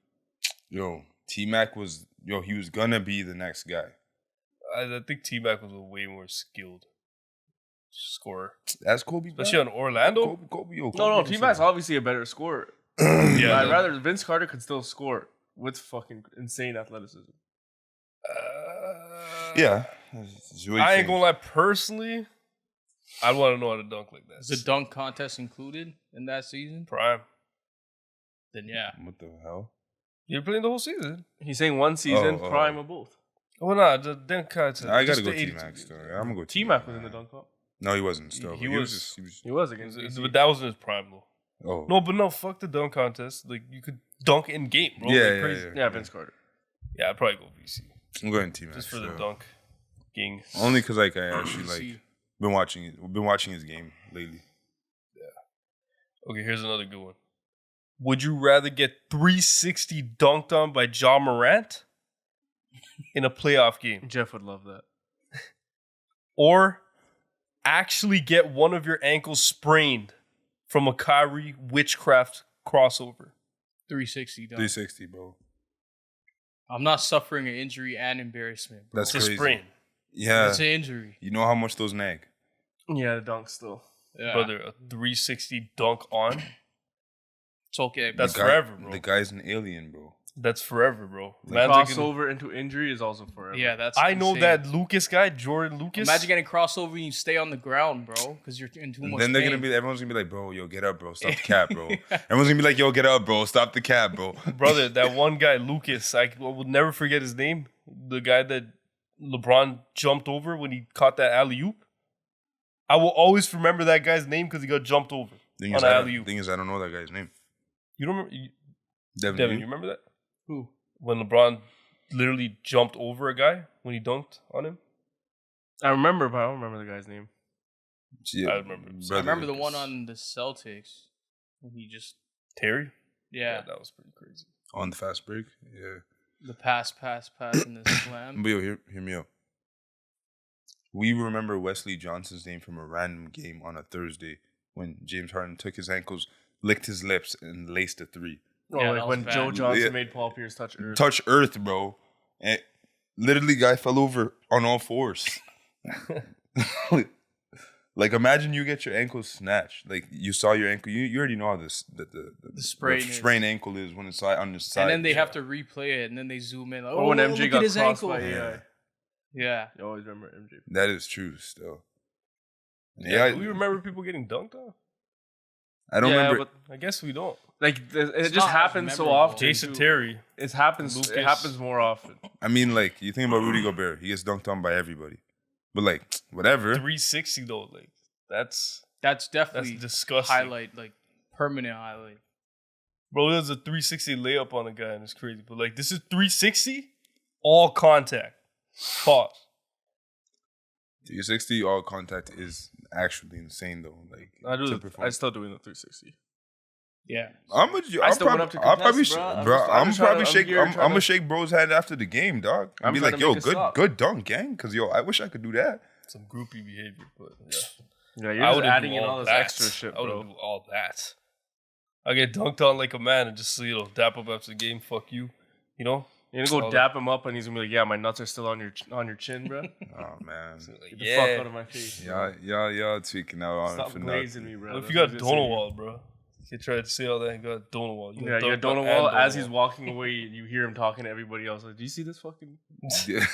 Yo, T-Mac was he was gonna be the next guy. I think TMAC was a way more skilled scorer, That's Kobe. especially on Orlando. Kobe, No, T-Mac's obviously a better scorer. Yeah, But I'd rather Vince Carter could still score with fucking insane athleticism. Yeah. I ain't gonna lie. Personally, I'd want to know how to dunk like that. Is the dunk contest included in that season? Prime. Then yeah. What the hell? You're playing the whole season. He's saying one season, Oh. prime of both. Oh no, the dunk contest. I gotta just go the 82 T-Mac still. I'm gonna go T-Mac was in the dunk comp. No, he wasn't. Still, He was. was- Just, he was. He was against But DC. that wasn't his prime though. Oh. No, but no, fuck the dunk contest. Like you could dunk in game, bro. Yeah, like, yeah, crazy. Yeah, Vince Carter. Yeah, I'd probably go VC I'm going T-Mac just for the still. dunk gang. Only because like I actually like See. been watching his game lately. Okay, here's another good one. Would you rather get 360 dunked on by Ja Morant in a playoff game, Jeff would love that. or actually get one of your ankles sprained from a Kyrie witchcraft crossover? 360 dunk. 360, bro. I'm not suffering an injury and embarrassment, bro. That's It's a crazy. sprain, Yeah. It's an injury. You know how much those nag. Yeah, the dunk still. Yeah. brother. A 360 dunk on. It's okay. That's The guy- forever, bro. The guy's an alien, bro. That's forever, bro. The Man's like gonna- crossover into injury is also forever. Yeah, that's I know insane. that Lucas guy, Jordan Lucas. Imagine getting crossover and you stay on the ground, bro, because you're in too And much then they're pain. gonna be, everyone's gonna be like, bro, yo, get up, bro, stop the cap, bro. Everyone's gonna be like, yo, get up, bro, stop the cap, bro. Brother, that one guy, Lucas, I will never forget his name. The guy that LeBron jumped over when he caught that alley-oop. I will always remember that guy's name because he got jumped over Thing on is, an I don't, alley-oop. thing is, I don't know that guy's name. You don't remember? Devin, Devin, you? you remember that? Who? When LeBron literally jumped over a guy when he dunked on him? I remember, but I don't remember the guy's name. Yeah, I remember. I remember the one on the Celtics when he just Terry? yeah, That was pretty crazy. on the fast break. Yeah. the pass, and the slam. But yo, hear me out. We remember Wesley Johnson's name from a random game on a Thursday when James Harden took his ankles, licked his lips, and laced a three. Oh, Yeah, like that when was Joe bad. Johnson Yeah. made Paul Pierce touch earth. Touch earth, bro. And literally, guy fell over on all fours. Like, imagine you get your ankle snatched. Like, you saw your ankle. You already know how the sprain is. sprained ankle is when it's on the side. And then they have to replay it, and then they zoom in. Like, Or when MJ look got at his crossed ankle. by Yeah. Yeah, You always remember MJ. That is true, still. Yeah, Yeah, do we remember people getting dunked on? I don't Yeah, remember. but I guess we don't. like it It's just not happens so memorable. often. Jason too. Terry. It happens. Lucas. It happens more often. I mean, like, you think about Rudy Gobert. He gets dunked on by everybody. But, like, whatever. 360 though, like that's that's definitely disgusting. highlight, like permanent highlight. Bro, there's a 360 layup on a guy and it's crazy. But like this is 360, all contact. Pause. 360 all contact is actually insane, though. Like, I do. to perform. I still doing the 360. Yeah, I'm still went up to I'll probably, contest, bro. I'm bro. just- I'm I'm just trying probably to- shake. I'm here I'm trying gonna to- shake bro's hand after the game, dog. I'm I'll be trying like, to yo, make it stop. good dunk, gang. Cause yo, I wish I could do that. Some groupie behavior, but yeah. Yeah, you're I just wouldn't adding do in all all this that. extra shit, I wouldn't bro. do all that. I get dunked on like a man and just dap up after the game. Fuck you, you know. You're gonna go all dap him up, and he's gonna be like, "Yeah, my nuts are still on your chin, bro. Get Oh man, Like, the fuck out of my face. bro. y'all tweaking out on Stop for glazing nothing. me, bro. What if That's you got what I'm saying. Donowall, bro? You tried to say all that. You got Donowall. Yeah, you got Donowall. As he's walking away, you hear him talking to everybody else. Like, do you see this fucking? Yeah.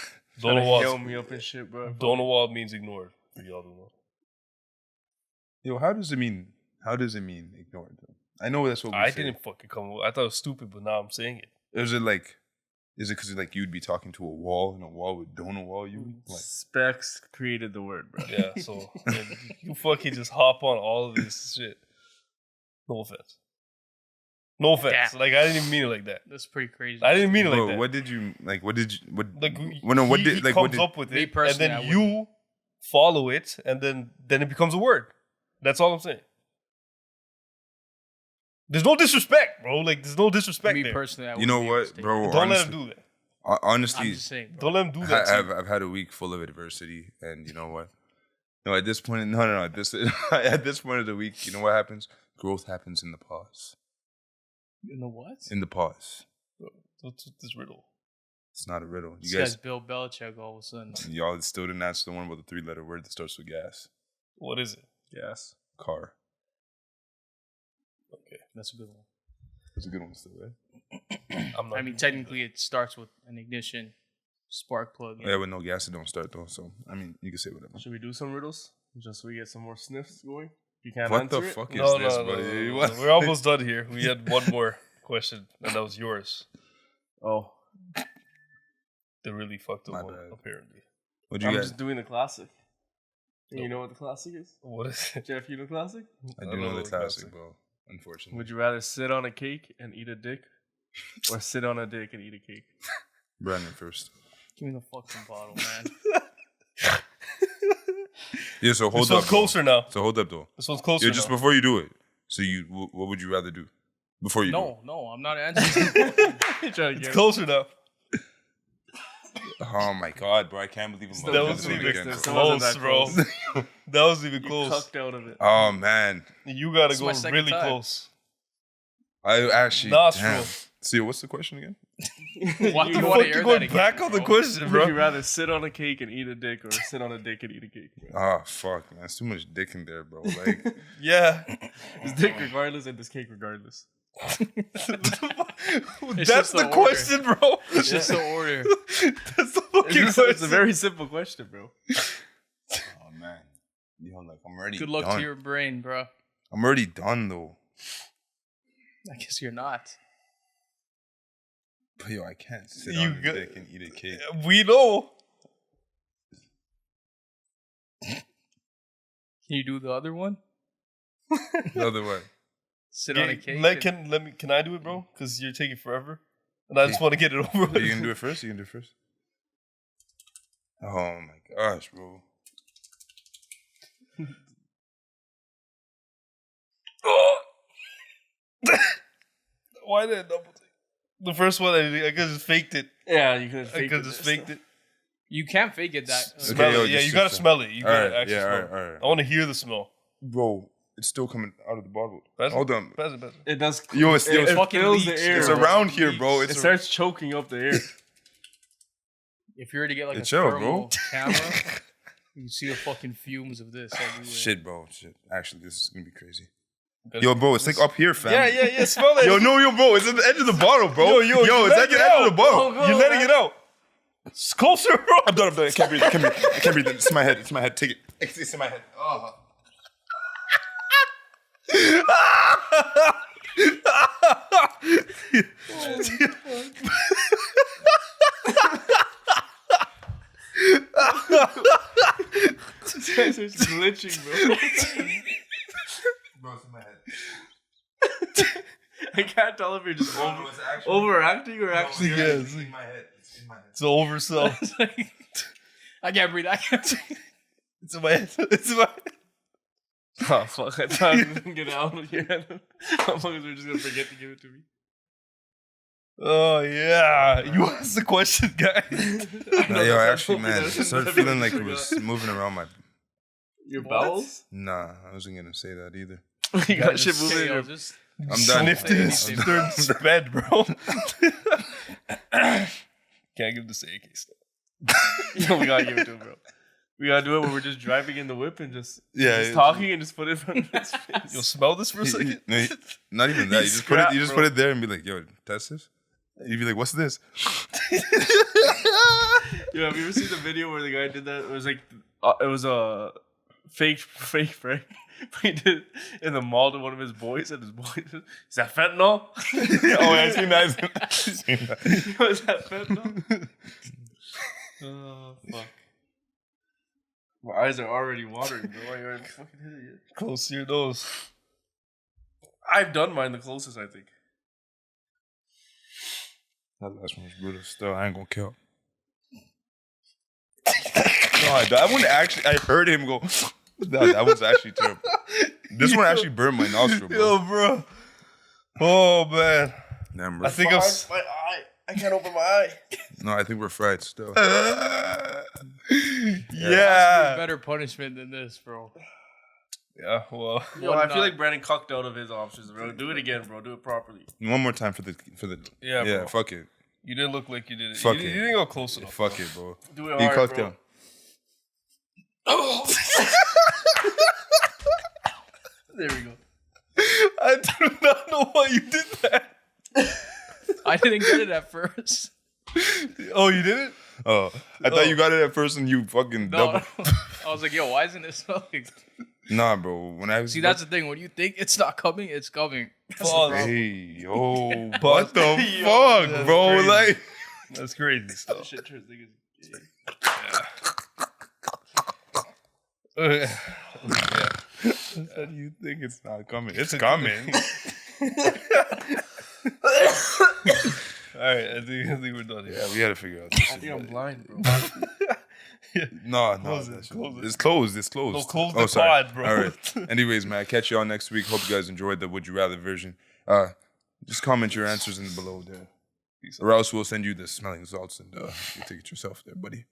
Trying to Donowall. yell me up and shit, bro. Donowall means ignored. For y'all don't know. Yo, how does it mean? How does it mean ignored? I know that's what we I say. didn't fucking come. I thought it was stupid, but now I'm saying it. Is it like? Is it because like you'd be talking to a wall and a wall would Donowall you? Like, Specs created the word, bro. Yeah, so man, you fucking just hop on all of this shit. No offense. No offense. Damn. Like I didn't even mean it like that. that's pretty crazy. I didn't mean it bro, like that. what did you like? What did you? What? Like What? No, what he did like? comes What did? up with Me it, and personally, then I you follow it, and then it becomes a word. That's all I'm saying. There's no disrespect, bro. Like there's no disrespect Me there. personally, I You know wouldn't be able what, to take bro? it. Don't let honestly, him do that. I'm honestly, just saying, bro. Don't let him do that. to you. I've had a week full of adversity, and you know what? No, at this point, no. At this at this point of the week, you know what happens? Growth happens in the pause. You know what? In the pause. What's this riddle? It's not a riddle. This You guys, guy's Bill Belichick all of a sudden. y'all still didn't answer the one with the 3-letter word that starts with gas. What is it? Yes. Car. Okay. That's a good one. That's a good one still, right? I'm not. I mean, technically, it starts with an ignition, spark plug. Yeah, with no gas, it don't start though. So, I mean, you can say whatever. Should we do some riddles? Just so we get some more sniffs going? You can't What answer the it? fuck is No, this, no, buddy? no. What? We're almost done here. We had one more question, and that was yours. Oh. They really fucked up My one, bad. apparently. What'd you I'm get? just doing the classic. You know what the classic is? What is it? Jeff, you know classic? I I do know know the the classic, classic. bro. Unfortunately. Would you rather sit on a cake and eat a dick? Or sit on a dick and eat a cake? Brandon first. Give me the fucking bottle, man. Yeah, so hold This up. one's closer now. So hold up though. This one's closer Yeah, just now. before you do it. So what would you rather do before you do it? No, I'm not answering. Trying to It's get closer now. Oh my god, bro! I can't believe I'm Still about That to was do doesn't this even one mix again. this. close, Wasn't that bro. close. That was even You close. cucked out of it. Oh man, You gotta This is my go second really time. close. I actually. Nostril. Damn. See, what's the question again? Why do You you want to fuck, hear you going that again, back on the bro? question, Would you bro. rather sit on a cake and eat a dick or sit on a dick and eat a cake? Bro? Oh fuck, man! There's too much dick in there, bro. Like, Yeah. This dick regardless and this cake regardless. That's just the the question, bro. It's just the order. That's the fucking It's question. a very simple question, bro. oh man, yo, like I'm already Good luck done. to your brain, bro. I'm already done though. I guess you're not. But yo, I can't sit You on your got- dick and eat a cake. We know. Can you do the other one? The other way. Sit on a cake. Can I do it, bro? Because you're taking forever, and I just want to get it over Are with. you gonna do it first? You gonna do it first? Oh my gosh, bro. Why did I double take? The first one, I could just faked it. Yeah, you could I fake could just faked it. You can't fake it that. Okay, Smell yo, it. Yeah, just you sit gotta there. smell it. You All gotta right, actually yeah, smell all it. right. I want to hear the smell. Bro, it's still coming out of the bottle. Pass it. Hold on. Pass it. It does. Yo, it's it fucking fills the leaks. air. It's bro. around here, bro. It It's starts choking up the air. If you were to get like Hey, a chill, thermal bro. camera, you see the fucking fumes of this everywhere. Shit, bro. Shit. Actually, this is gonna be crazy. Better- Yo, bro, it's like up here, fam. Yeah. Smell it. Yo, no, yo, bro. It's at the edge of the bottle, bro. Yo, Yo, it's let at the it edge of out. the bottle. You're letting it out. It's closer, bro. I'm done. I can't breathe. I can't breathe. It's my head. It's my head. Take it. It's in my head. Oh. This guy's just glitching, bro. Bro, it's in my head. I can't tell if you're just No, it's actually- overacting or actually. Yeah, it's in my head. It's in my head. It's an oversell. It's like, I can't breathe. I can't breathe. It's in my head. It's in my head. Oh fuck! I thought I was gonna get it out of your head. Motherfuckers are just gonna forget to give it to me. Oh yeah. You asked the question, guy. Nah, yo, actually, man, I started feeling like it was moving around my. Your bowels? Nah, I wasn't gonna say that either. You got shit moving in Yo, your. just I'm done. Sniffed it. I'm It's done. sped, bro. Can't give this AK stuff. Yo, we gotta give it to him, bro. We gotta do it when we're just driving in the whip and just Yeah, talking and just put it in front of his face. You'll smell this for a second. No, not even that. You just put it. Scrap, You just bro. put it there and be like, "Yo, test this." You'd be like, "What's this?" Yo, have you ever seen the video where the guy did that? It was like, it was a fake prank. He did it in the mall to one of his boys, and his boy said, "Is that fentanyl?" Oh, I seen that. I've seen that. Yo, is that fentanyl? Oh fuck! My eyes are already watering, bro. You're a fucking idiot. Close to your nose. I've done mine the closest, I think. That last one was brutal. Still, I ain't gonna kill. No, that one actually. I heard him go. That was actually terrible. This one actually burned my nostril, bro. Yo, bro. Oh man. Damn, bro. I think I'm. My eye. I can't open my eye. No, I think we're fried still. Yeah. better punishment than this, bro. Yeah. Well. Yo, I feel like Brandon cucked out of his options, bro. Do it again, bro. Do it properly. One more time for the. Yeah, Yeah, bro. fuck it. You didn't look like you did it. Fuck You it. didn't go close enough. Fuck it, bro. Do it He hard, cooked bro. him. There we go. I do not know why you did that. I didn't get it at first. Oh, you did it? Oh, I thought you got it at first and you fucking No, double. I was like, yo, why isn't it smoking? Nah, bro. When I was See, that's the thing. When you think it's not coming, it's coming. Pause. Hey, yo, But- what the Yo, fuck, that's bro? crazy. Like, That's crazy stuff. Shit turns niggas gay. Yeah. how do you think it's not coming? It's coming. All right, I think we're done here. Yeah, we had to figure out this I shit. think I'm blind, bro. No, Close it, close it. it's closed. It's closed. No, close Oh, the sorry. pod, bro. All right. Anyways, man, catch y'all next week. Hope you guys enjoyed the Would You Rather version. Just comment your answers in below there, or else we'll send you the smelling salts and you take it yourself there, buddy.